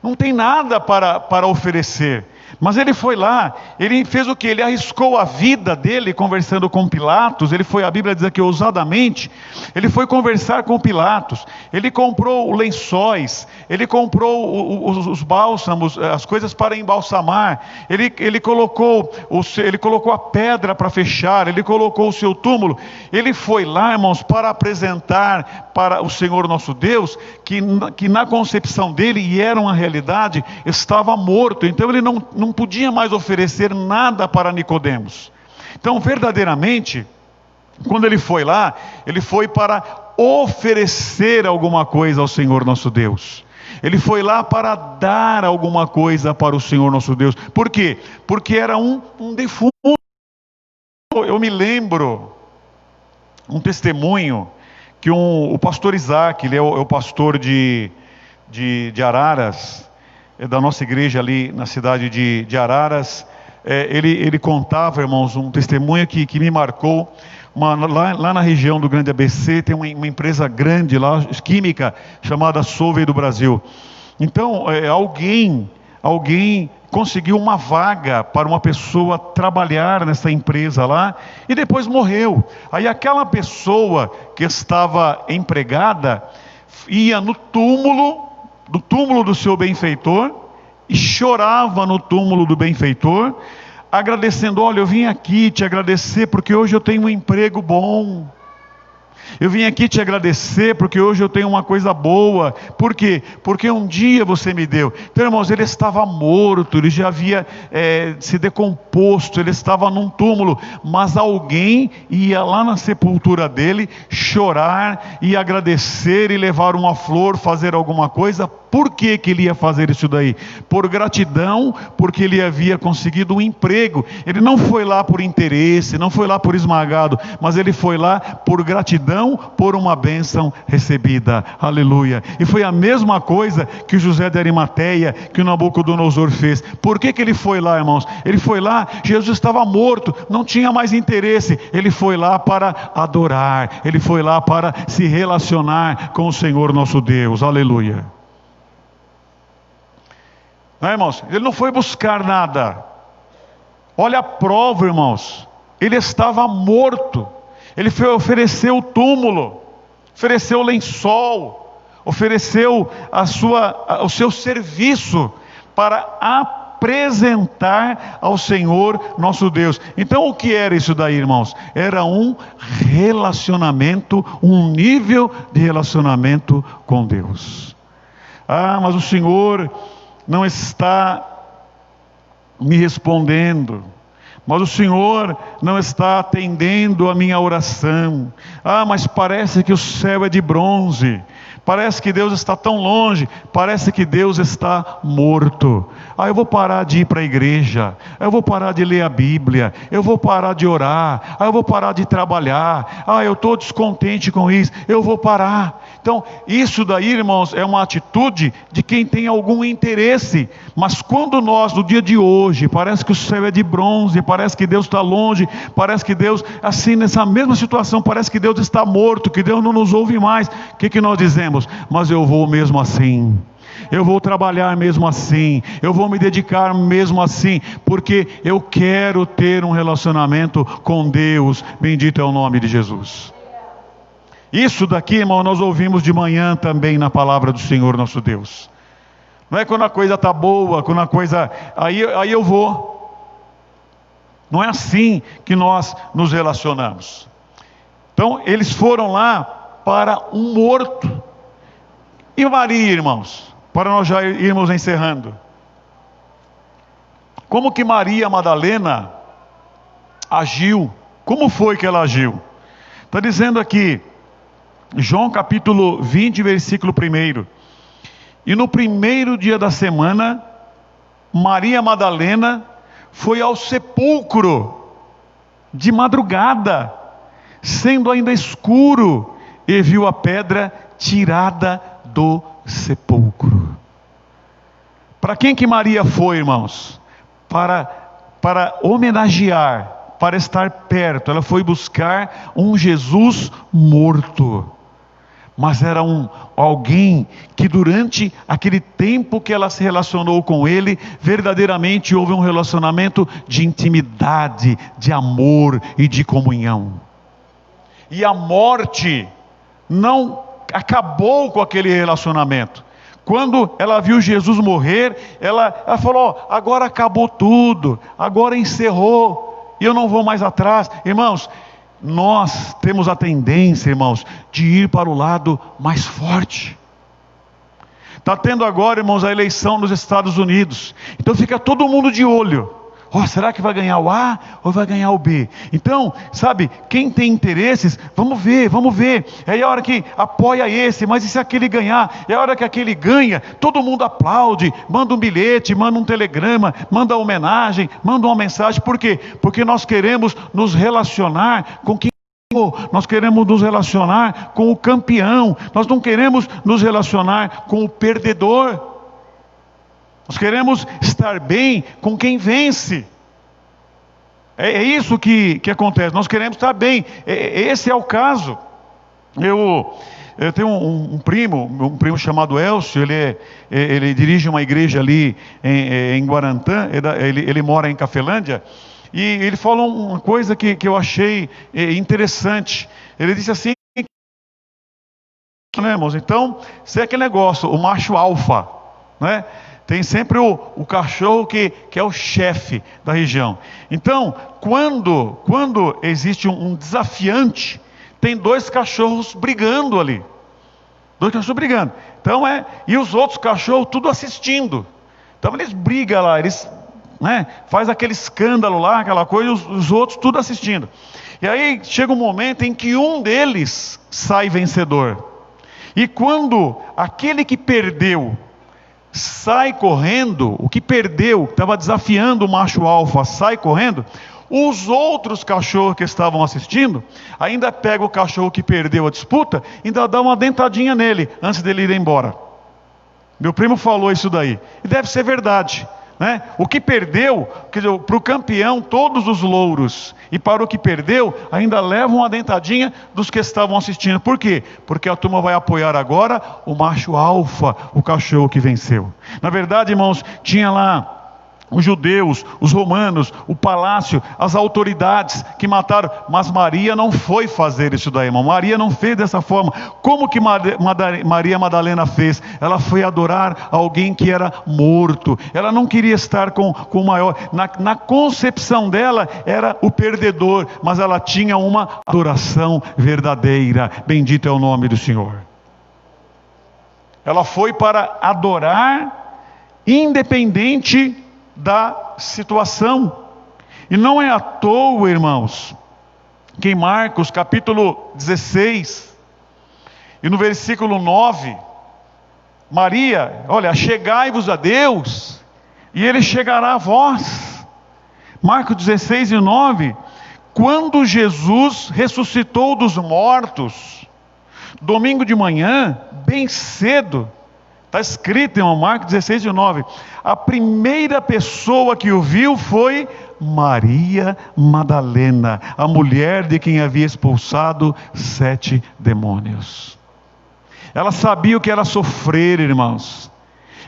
não tem nada para oferecer. Mas ele foi lá, ele fez o que? Ele arriscou a vida dele conversando com Pilatos. A Bíblia diz aqui ousadamente, ele foi conversar com Pilatos. Ele comprou lençóis, ele comprou os bálsamos, as coisas para embalsamar. Ele colocou a pedra para fechar, ele colocou o seu túmulo. Ele foi lá, irmãos, para apresentar para o Senhor nosso Deus, que na concepção dele, e era uma realidade, estava morto. Então ele não podia mais oferecer nada para Nicodemos. Então, verdadeiramente, quando ele foi lá, ele foi para oferecer alguma coisa ao Senhor nosso Deus. Ele foi lá para dar alguma coisa para o Senhor nosso Deus. Por quê? Porque era um defunto. Eu me lembro um testemunho que o pastor Isaac, ele é o pastor de Araras, da nossa igreja ali na cidade de Araras. Ele contava, irmãos, um testemunho que me marcou. Lá na região do Grande ABC tem uma empresa grande lá, química, chamada Solvay do Brasil. Então alguém conseguiu uma vaga para uma pessoa trabalhar nessa empresa lá, e depois morreu. Aí aquela pessoa que estava empregada ia no túmulo do seu benfeitor, e chorava no túmulo do benfeitor, agradecendo: olha, eu vim aqui te agradecer porque hoje eu tenho um emprego bom. Eu vim aqui te agradecer porque hoje eu tenho uma coisa boa. Por quê? Porque um dia você me deu. Então, irmãos, ele estava morto, ele já havia se decomposto, ele estava num túmulo, mas alguém ia lá na sepultura dele chorar e agradecer e levar uma flor, fazer alguma coisa. Por que que ele ia fazer isso daí? Por gratidão, porque ele havia conseguido um emprego. Ele não foi lá por interesse, não foi lá por esmagado, mas ele foi lá por gratidão, por uma bênção recebida. Aleluia. E foi a mesma coisa que José de Arimateia, que o Nabucodonosor fez. Por que que ele foi lá, irmãos? Ele foi lá, Jesus estava morto, não tinha mais interesse. Ele foi lá para adorar, ele foi lá para se relacionar com o Senhor nosso Deus. Aleluia. Não, irmãos, ele não foi buscar nada. Olha a prova, irmãos. Ele estava morto. Ele foi oferecer o túmulo, ofereceu o lençol, ofereceu o seu serviço para apresentar ao Senhor nosso Deus. Então o que era isso daí, irmãos? Era um relacionamento, um nível de relacionamento com Deus. Mas o Senhor não está me respondendo, mas o Senhor não está atendendo a minha oração. Mas parece que o céu é de bronze, parece que Deus está tão longe, parece que Deus está morto. Eu vou parar de ir para a igreja, eu vou parar de ler a Bíblia, eu vou parar de orar, eu vou parar de trabalhar, eu estou descontente com isso, eu vou parar. Então, isso daí, irmãos, é uma atitude de quem tem algum interesse. Mas quando nós, no dia de hoje, parece que o céu é de bronze, parece que Deus está longe, parece que Deus, assim, nessa mesma situação, parece que Deus está morto, que Deus não nos ouve mais, o que nós dizemos? Mas eu vou mesmo assim, eu vou trabalhar mesmo assim, eu vou me dedicar mesmo assim, porque eu quero ter um relacionamento com Deus. Bendito é o nome de Jesus. Isso daqui, irmão, nós ouvimos de manhã também na palavra do Senhor nosso Deus. Não é quando a coisa está boa, quando a coisa... Aí eu vou. Não é assim que nós nos relacionamos. Então, eles foram lá para um morto. E Maria, irmãos, para nós já irmos encerrando. Como que Maria Madalena agiu? Como foi que ela agiu? Está dizendo aqui, João capítulo 20, versículo 1. E no primeiro dia da semana, Maria Madalena foi ao sepulcro de madrugada, sendo ainda escuro, e viu a pedra tirada do sepulcro. Para quem que Maria foi, irmãos? Para homenagear, para estar perto. Ela foi buscar um Jesus morto. Mas era alguém que durante aquele tempo que ela se relacionou com ele, verdadeiramente houve um relacionamento de intimidade, de amor e de comunhão. E a morte não acabou com aquele relacionamento. Quando ela viu Jesus morrer, ela falou: agora acabou tudo, agora encerrou, e eu não vou mais atrás. Irmãos, nós temos a tendência, irmãos, de ir para o lado mais forte. Está tendo agora, irmãos, a eleição nos Estados Unidos. Então fica todo mundo de olho. Será que vai ganhar o A ou vai ganhar o B? Então, sabe, quem tem interesses, vamos ver. É a hora que apoia esse, mas e se aquele ganhar? É a hora que aquele ganha, todo mundo aplaude, manda um bilhete, manda um telegrama, manda uma homenagem, manda uma mensagem. Por quê? Porque nós queremos nos relacionar com quem ganhou, nós queremos nos relacionar com o campeão, nós não queremos nos relacionar com o perdedor. Nós queremos estar bem com quem vence. É isso que acontece. Nós queremos estar bem. Esse é o caso. Eu tenho um primo chamado Elcio. Ele dirige uma igreja ali em Guarantã. Ele mora em Cafelândia. E ele falou uma coisa que eu achei interessante. Ele disse assim, né, irmãos? Então, se é aquele negócio, o macho alfa, né? Tem sempre o cachorro que é o chefe da região. Então, quando existe um desafiante, tem 2 cachorros brigando ali. 2 cachorros brigando. Então e os outros cachorros tudo assistindo. Então eles brigam lá, eles faz aquele escândalo lá, aquela coisa, e os outros tudo assistindo. E aí chega um momento em que um deles sai vencedor. E quando aquele que perdeu sai correndo, o que perdeu, estava desafiando o macho alfa, sai correndo, os outros cachorros que estavam assistindo, ainda pega o cachorro que perdeu a disputa, ainda dá uma dentadinha nele, antes dele ir embora. Meu primo falou isso daí, e deve ser verdade. O que perdeu, quer dizer, para o campeão todos os louros, e para o que perdeu ainda leva uma dentadinha dos que estavam assistindo. Por quê? Porque a turma vai apoiar agora o macho alfa, o cachorro que venceu. Na verdade, irmãos, tinha lá os judeus, os romanos, o palácio, as autoridades que mataram, mas Maria não foi fazer isso daí, irmão. Maria não fez dessa forma. Como que Maria Madalena fez? Ela foi adorar alguém que era morto. Ela não queria estar com o maior. Na concepção dela era o perdedor, mas ela tinha uma adoração verdadeira. Bendito é o nome do Senhor. Ela foi para adorar, independente da situação. E não é à toa, irmãos, que em Marcos capítulo 16 e no versículo 9, Maria, olha, chegai-vos a Deus e Ele chegará a vós. Marcos 16 e 9, quando Jesus ressuscitou dos mortos, domingo de manhã, bem cedo, está escrito em Marcos 16 e 9, a primeira pessoa que o viu foi Maria Madalena, a mulher de quem havia expulsado 7 demônios. Ela sabia o que era sofrer, irmãos.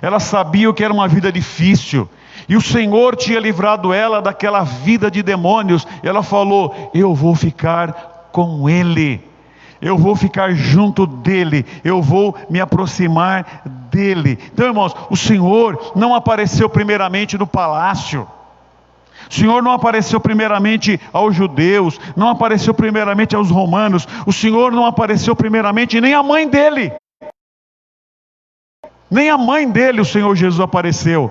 Ela sabia o que era uma vida difícil. E o Senhor tinha livrado ela daquela vida de demônios. E ela falou: eu vou ficar com Ele. Eu vou ficar junto dele, eu vou me aproximar dele. Então, irmãos, o Senhor não apareceu primeiramente no palácio. O Senhor não apareceu primeiramente aos judeus, não apareceu primeiramente aos romanos. O Senhor não apareceu primeiramente nem a mãe dele. Nem a mãe dele o Senhor Jesus apareceu.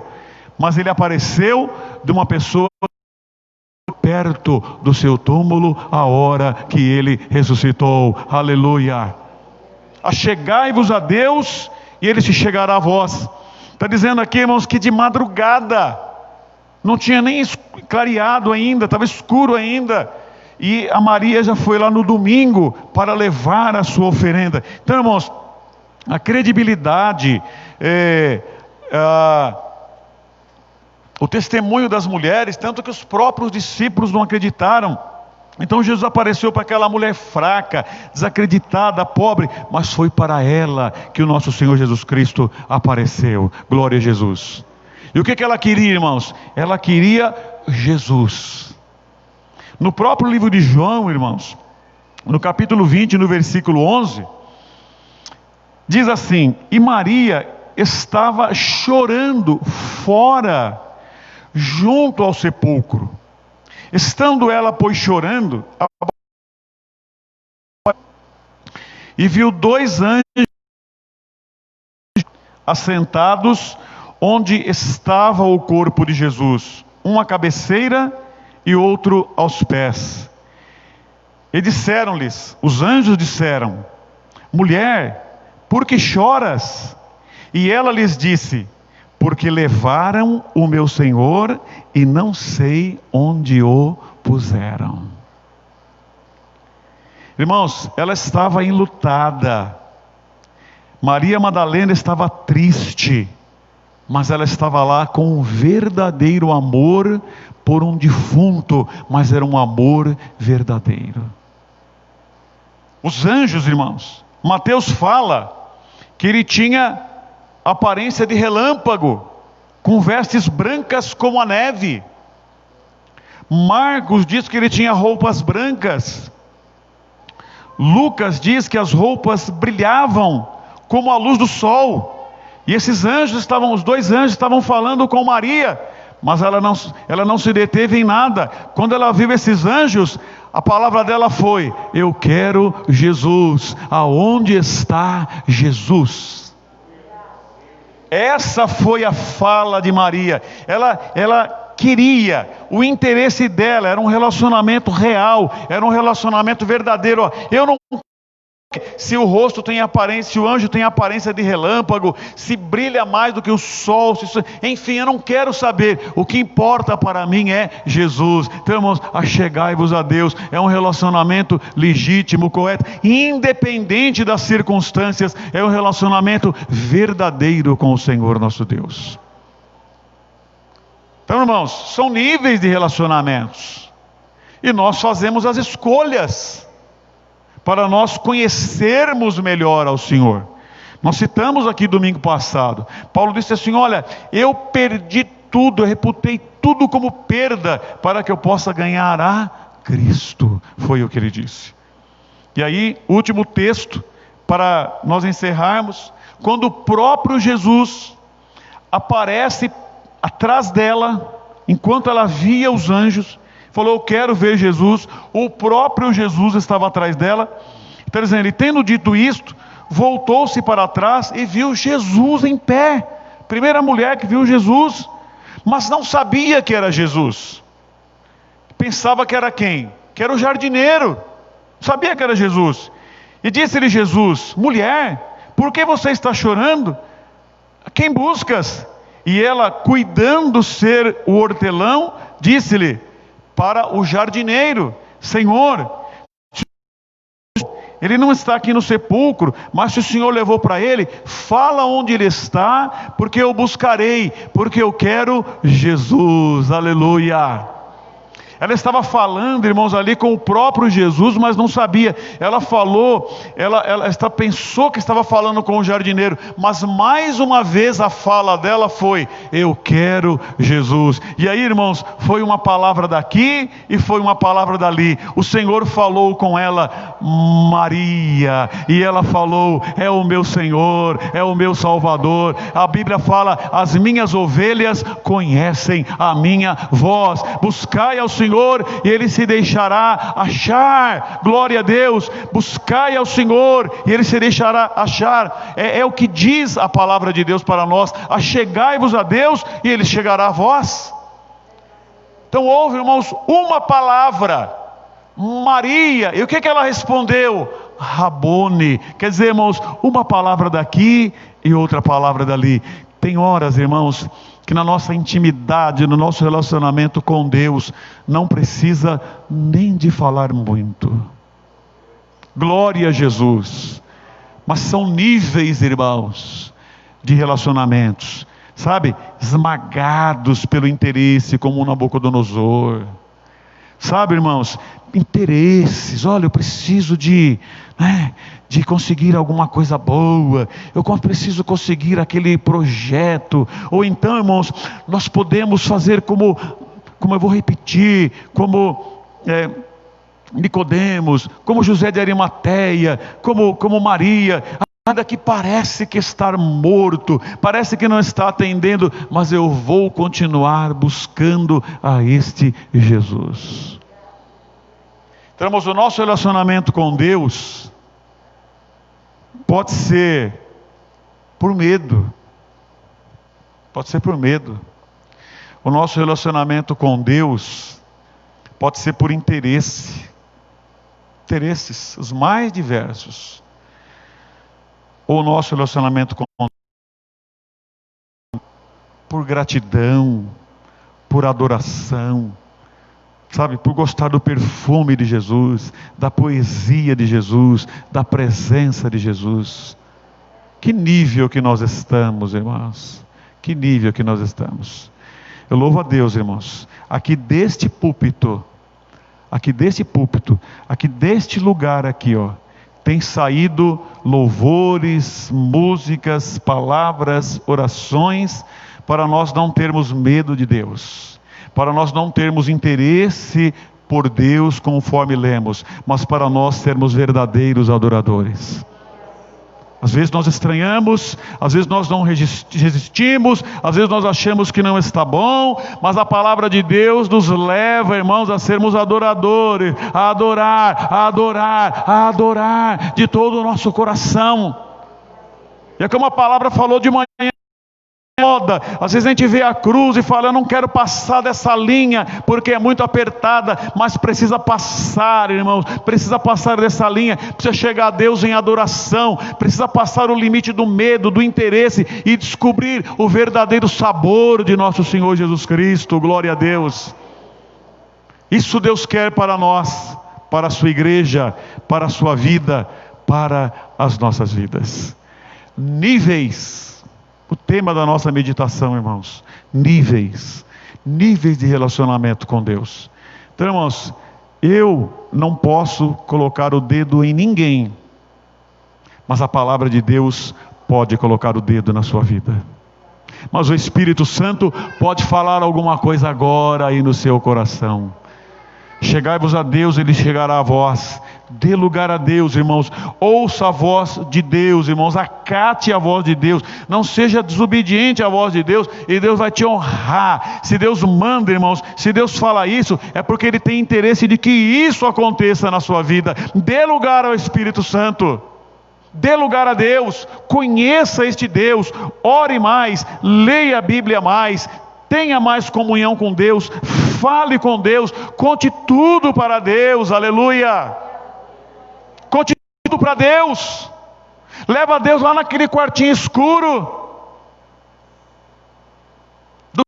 Mas ele apareceu de uma pessoa perto do seu túmulo, a hora que ele ressuscitou. Aleluia. Achegai-vos a Deus e Ele se chegará a vós. Está dizendo aqui, irmãos, que de madrugada, não tinha nem clareado ainda, estava escuro ainda, e a Maria já foi lá no domingo para levar a sua oferenda. Então, irmãos, a credibilidade, o testemunho das mulheres, tanto que os próprios discípulos não acreditaram. Então Jesus apareceu para aquela mulher fraca, desacreditada, pobre, mas foi para ela que o nosso Senhor Jesus Cristo apareceu. Glória a Jesus. E o que ela queria, irmãos? Ela queria Jesus. No próprio livro de João, irmãos, no capítulo 20, no versículo 11, diz assim: e Maria estava chorando fora, junto ao sepulcro. Estando ela, pois, chorando, e viu 2 anjos assentados onde estava o corpo de Jesus, um à cabeceira e outro aos pés. E disseram-lhes, os anjos disseram: mulher, por que choras? E ela lhes disse: porque levaram o meu Senhor e não sei onde o puseram. Irmãos, ela estava enlutada. Maria Madalena estava triste, mas ela estava lá com um verdadeiro amor por um defunto, mas era um amor verdadeiro. Os anjos, irmãos, Mateus fala que ele tinha aparência de relâmpago, com vestes brancas como a neve. Marcos diz que ele tinha roupas brancas. Lucas diz que as roupas brilhavam como a luz do sol. E esses anjos estavam, os 2 anjos estavam falando com Maria, mas ela não se deteve em nada. Quando ela viu esses anjos, A palavra dela foi: eu quero Jesus. Aonde está Jesus? Essa foi a fala de Maria. Ela queria, o interesse dela era um relacionamento real, era um relacionamento verdadeiro. Eu não se o rosto tem aparência, se o anjo tem aparência de relâmpago, se brilha mais do que o sol, enfim, eu não quero saber. O que importa para mim é Jesus. Então, irmãos, achegai-vos a Deus. É um relacionamento legítimo, correto, independente das circunstâncias. É um relacionamento verdadeiro com o Senhor nosso Deus. Então, irmãos, são níveis de relacionamentos, e nós fazemos as escolhas para nós conhecermos melhor ao Senhor. Nós citamos aqui domingo passado, Paulo disse assim: olha, eu perdi tudo, eu reputei tudo como perda, para que eu possa ganhar a Cristo. Foi o que ele disse. E aí, último texto, para nós encerrarmos, quando o próprio Jesus aparece atrás dela, enquanto ela via os anjos, falou: eu quero ver Jesus. O próprio Jesus estava atrás dela. Então, dizendo, ele tendo dito isto, voltou-se para trás e viu Jesus em pé. Primeira mulher que viu Jesus, mas não sabia que era Jesus. Pensava que era quem? Que era o jardineiro. Sabia que era Jesus. E disse-lhe Jesus: mulher, por que você está chorando? Quem buscas? E ela, cuidando ser o hortelão, disse-lhe para o jardineiro: Senhor, ele não está aqui no sepulcro, mas se o Senhor levou para ele, fala onde ele está, porque eu buscarei, porque eu quero Jesus. Aleluia. Ela estava falando, irmãos, ali com o próprio Jesus, mas não sabia. Ela falou, ela pensou que estava falando com o jardineiro, mas mais uma vez a fala dela foi: eu quero Jesus. E aí, irmãos, foi uma palavra daqui e foi uma palavra dali. O Senhor falou com ela: Maria. E ela falou: é o meu Senhor, é o meu Salvador. A Bíblia fala: as minhas ovelhas conhecem a minha voz. Buscai ao Senhor e Ele se deixará achar. Glória a Deus. Buscai ao Senhor e Ele se deixará achar. É o que diz a palavra de Deus para nós: achegai-vos a Deus e Ele chegará a vós. Então houve, irmãos, uma palavra: Maria. E o que ela respondeu? Rabone. Quer dizer, irmãos, uma palavra daqui e outra palavra dali. Tem horas, irmãos, que na nossa intimidade, no nosso relacionamento com Deus, não precisa nem de falar muito. Glória a Jesus. Mas são níveis, irmãos, de relacionamentos, sabe, esmagados pelo interesse, como o Nabucodonosor. Sabe, irmãos, interesses. Olha, eu preciso de conseguir alguma coisa boa, eu preciso conseguir aquele projeto. Ou então, irmãos, nós podemos fazer como eu vou repetir, como Nicodemos, como José de Arimateia, como Maria, ainda que parece que está morto, parece que não está atendendo, mas eu vou continuar buscando a este Jesus. Então, irmãos, o nosso relacionamento com Deus pode ser por medo. Pode ser por medo. O nosso relacionamento com Deus pode ser por interesses, os mais diversos. Ou o nosso relacionamento com Deus por gratidão, por adoração, sabe, por gostar do perfume de Jesus, da poesia de Jesus, da presença de Jesus. Que nível que nós estamos, irmãos? Que nível que nós estamos? Eu louvo a Deus, irmãos, aqui deste púlpito, aqui deste lugar aqui, ó, tem saído louvores, músicas, palavras, orações, para nós não termos medo de Deus, para nós não termos interesse por Deus conforme lemos, mas para nós sermos verdadeiros adoradores. Às vezes nós estranhamos, às vezes nós não resistimos, às vezes nós achamos que não está bom, mas a palavra de Deus nos leva, irmãos, a sermos adoradores, a adorar de todo o nosso coração. E é como a palavra falou de manhã. Às vezes a gente vê a cruz e fala: eu não quero passar dessa linha porque é muito apertada, mas precisa passar, irmãos, precisa passar dessa linha, precisa chegar a Deus em adoração, precisa passar o limite do medo, do interesse e descobrir o verdadeiro sabor de nosso Senhor Jesus Cristo. Glória a Deus. Isso Deus quer para nós, para a sua igreja, para a sua vida, para as nossas vidas. Níveis. O tema da nossa meditação, irmãos, níveis de relacionamento com Deus. Então, irmãos, eu não posso colocar o dedo em ninguém, mas a palavra de Deus pode colocar o dedo na sua vida. Mas o Espírito Santo pode falar alguma coisa agora aí no seu coração. Chegai-vos a Deus, Ele chegará a vós. Dê lugar a Deus, irmãos. Ouça a voz de Deus, irmãos. Acate a voz de Deus. Não seja desobediente à voz de Deus, e Deus vai te honrar. Se Deus manda, irmãos, se Deus fala isso, é porque Ele tem interesse de que isso aconteça na sua vida. Dê lugar ao Espírito Santo. Dê lugar a Deus. Conheça este Deus. Ore mais. Leia a Bíblia mais. Tenha mais comunhão com Deus. Fale com Deus. Conte tudo para Deus. Aleluia. Conte tudo para Deus. Leva Deus lá naquele quartinho escuro do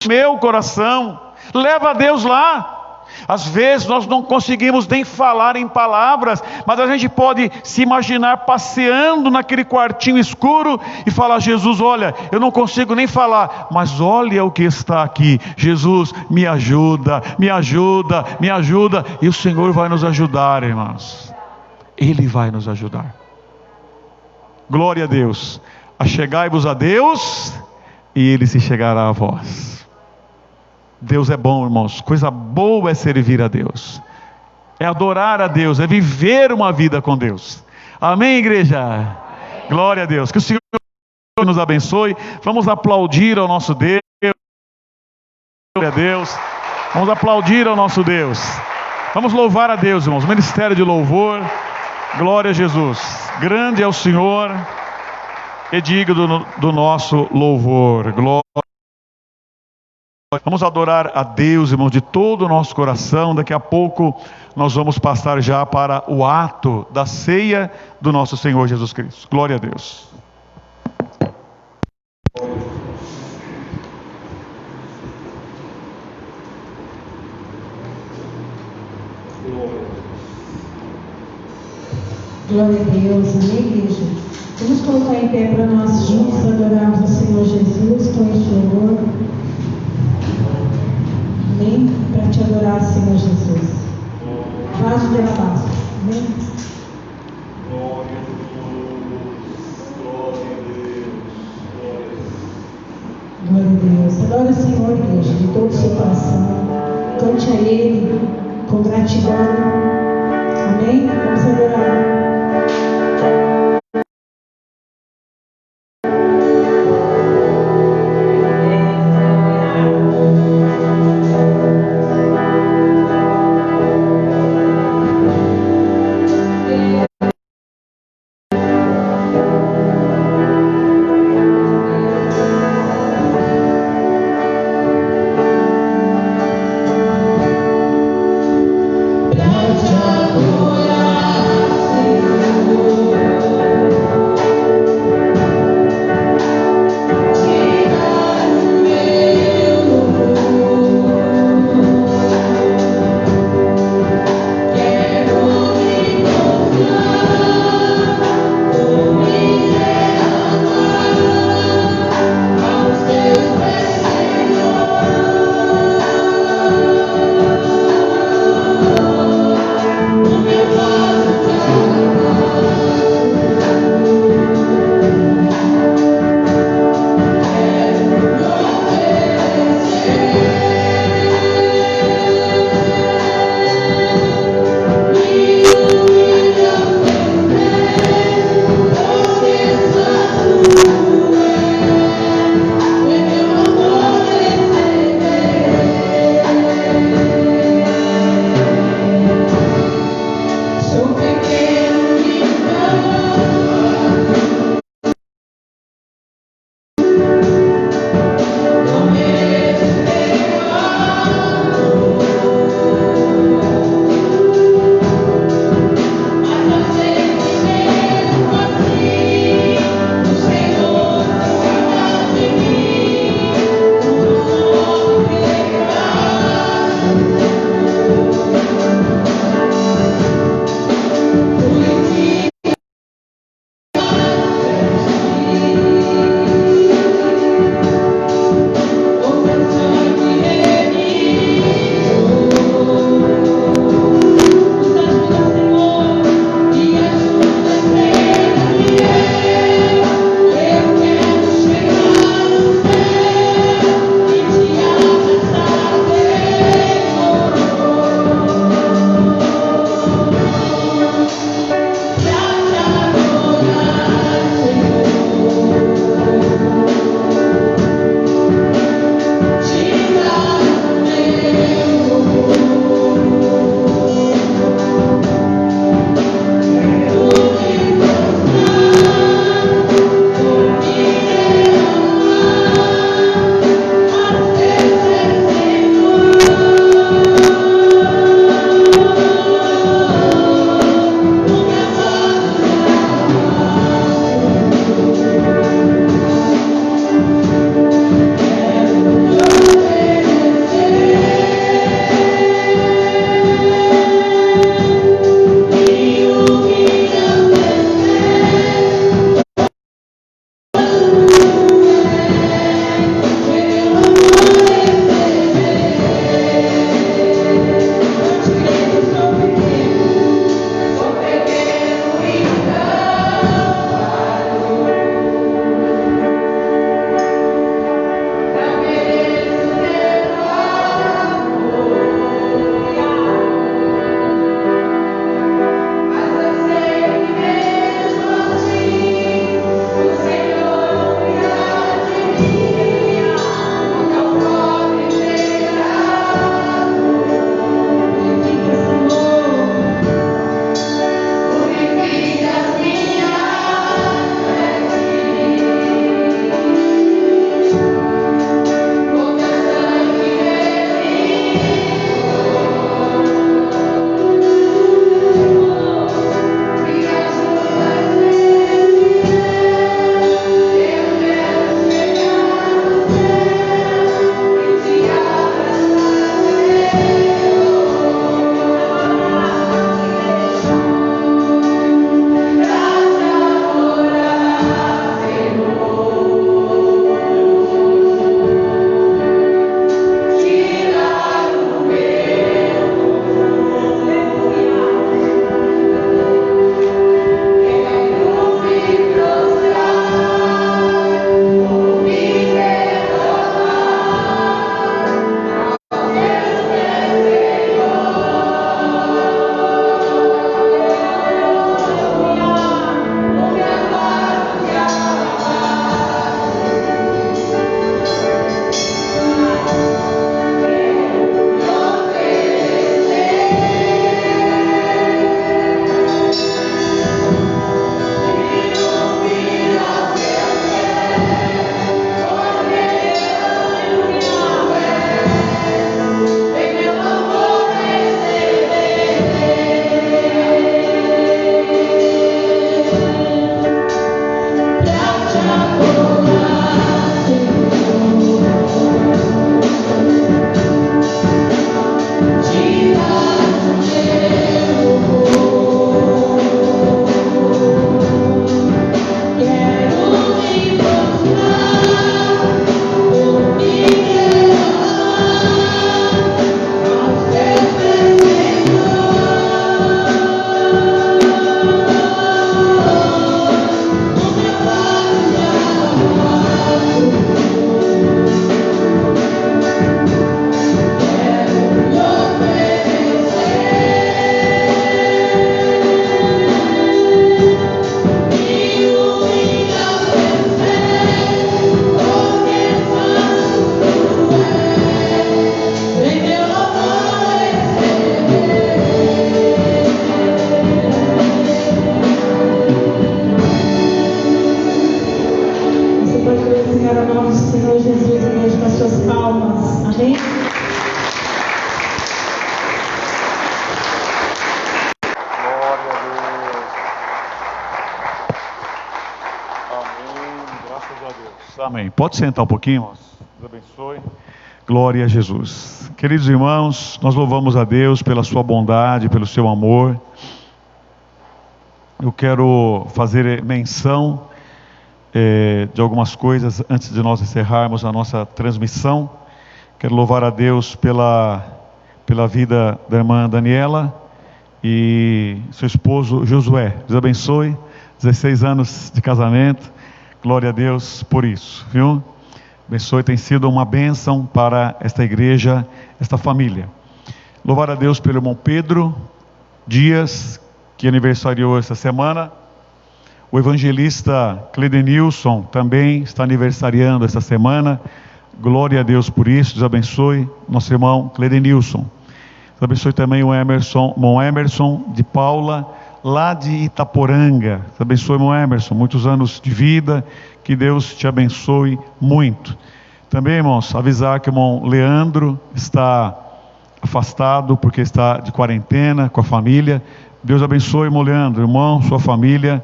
meu coração. Leva Deus lá. Às vezes nós não conseguimos nem falar em palavras, mas a gente pode se imaginar passeando naquele quartinho escuro e falar: Jesus, olha, eu não consigo nem falar, mas olha o que está aqui. Jesus, me ajuda, me ajuda, me ajuda. E o Senhor vai nos ajudar, irmãos. Ele vai nos ajudar. Glória a Deus. Achegai-vos a Deus e Ele se chegará a vós. Deus é bom, irmãos. Coisa boa é servir a Deus, é adorar a Deus, é viver uma vida com Deus. Amém, igreja? Amém. Glória a Deus. Que o Senhor nos abençoe. Vamos aplaudir ao nosso Deus. Glória a Deus. Vamos aplaudir ao nosso Deus. Vamos louvar a Deus, irmãos. Ministério de louvor. Glória a Jesus. Grande é o Senhor e digno do nosso louvor. Glória. Vamos adorar a Deus, irmãos, de todo o nosso coração. Daqui a pouco nós vamos passar já para o ato da ceia do nosso Senhor Jesus Cristo. Glória a Deus. Glória a Deus, amém, igreja? Vamos colocar em pé para nós juntos adorarmos o Senhor Jesus com este louvor. Amém? Para te adorar, Senhor Jesus. Faz de alabança. Amém? Glória a Deus. Glória a Deus. Glória a Deus. Adore o Senhor, igreja, de todo o seu coração. Cante a Ele com gratidão. Amém? Vamos adorar. Pra te adorar. glorificar o nome do Senhor Jesus, igreja, com as suas palmas. Amém? Glória a Deus. Amém. Graças a Deus. Amém. Pode sentar um pouquinho, irmãos. Deus abençoe. Glória a Jesus. Queridos irmãos, nós louvamos a Deus pela sua bondade, pelo seu amor. Eu quero fazer menção de algumas coisas antes de nós encerrarmos a nossa transmissão. Quero louvar a Deus pela vida da irmã Daniela e seu esposo Josué. Deus abençoe. 16 anos de casamento. Glória a Deus por isso, viu? Abençoe, tem sido uma bênção para esta igreja, esta família. Louvar a Deus pelo irmão Pedro Dias, que aniversariou essa semana. O evangelista Cledenilson também está aniversariando essa semana. Glória a Deus por isso. Deus abençoe nosso irmão Cledenilson. Deus abençoe também o irmão Emerson de Paula, lá de Itaporanga. Deus abençoe, irmão Emerson, muitos anos de vida. Que Deus te abençoe muito. Também, irmãos, avisar que o irmão Leandro está afastado porque está de quarentena com a família. Deus abençoe, irmão Leandro, irmão, sua família.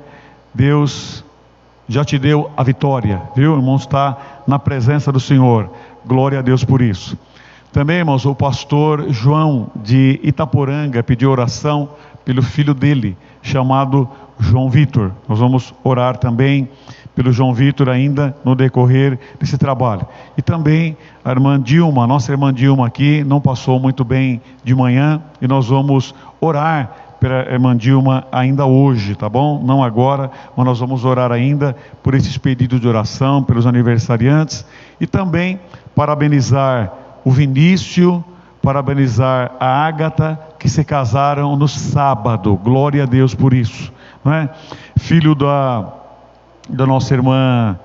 Deus já te deu a vitória, viu? O irmão está na presença do Senhor. Glória a Deus por isso. Também, irmãos, o pastor João de Itaporanga pediu oração pelo filho dele, chamado João Vitor. Nós vamos orar também pelo João Vitor ainda no decorrer desse trabalho. E também a irmã Dilma, nossa irmã Dilma aqui, não passou muito bem de manhã, e nós vamos orar pela irmã Dilma ainda hoje, tá bom? Não agora, mas nós vamos orar ainda por esses pedidos de oração, pelos aniversariantes, e também parabenizar o Vinícius, parabenizar a Ágata, que se casaram no sábado. Glória a Deus por isso, não é? Filho da nossa irmã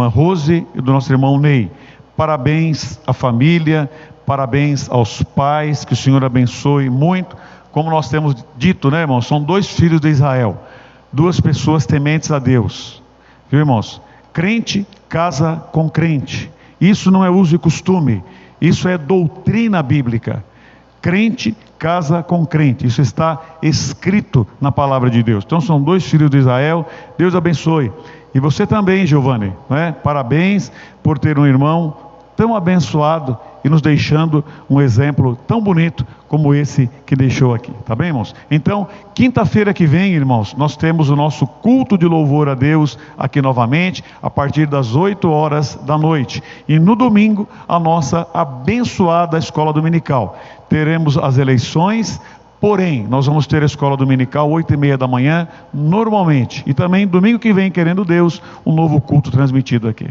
Rose e do nosso irmão Ney. Parabéns à família, parabéns aos pais, que o Senhor abençoe muito. Como nós temos dito, né, irmãos? São dois filhos de Israel, duas pessoas tementes a Deus, viu, irmãos? Crente casa com crente. Isso não é uso e costume, isso é doutrina bíblica. Crente casa com crente, isso está escrito na palavra de Deus. Então são dois filhos de Israel. Deus abençoe. E você também, Giovanni, não é? Parabéns por ter um irmão tão abençoado e nos deixando um exemplo tão bonito como esse que deixou aqui, tá bem, irmãos? Então, quinta-feira que vem, irmãos, nós temos o nosso culto de louvor a Deus aqui novamente, a partir das 8 horas da noite. E no domingo, a nossa abençoada escola dominical. Teremos as eleições, porém, nós vamos ter a escola dominical 8h30 da manhã, normalmente. E também, domingo que vem, querendo Deus, um novo culto transmitido aqui.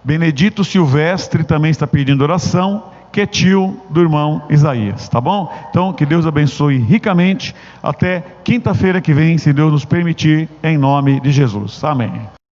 Benedito Silvestre também está pedindo oração, que é tio do irmão Isaías, tá bom? Então, que Deus abençoe ricamente. Até quinta-feira que vem, se Deus nos permitir, em nome de Jesus. Amém.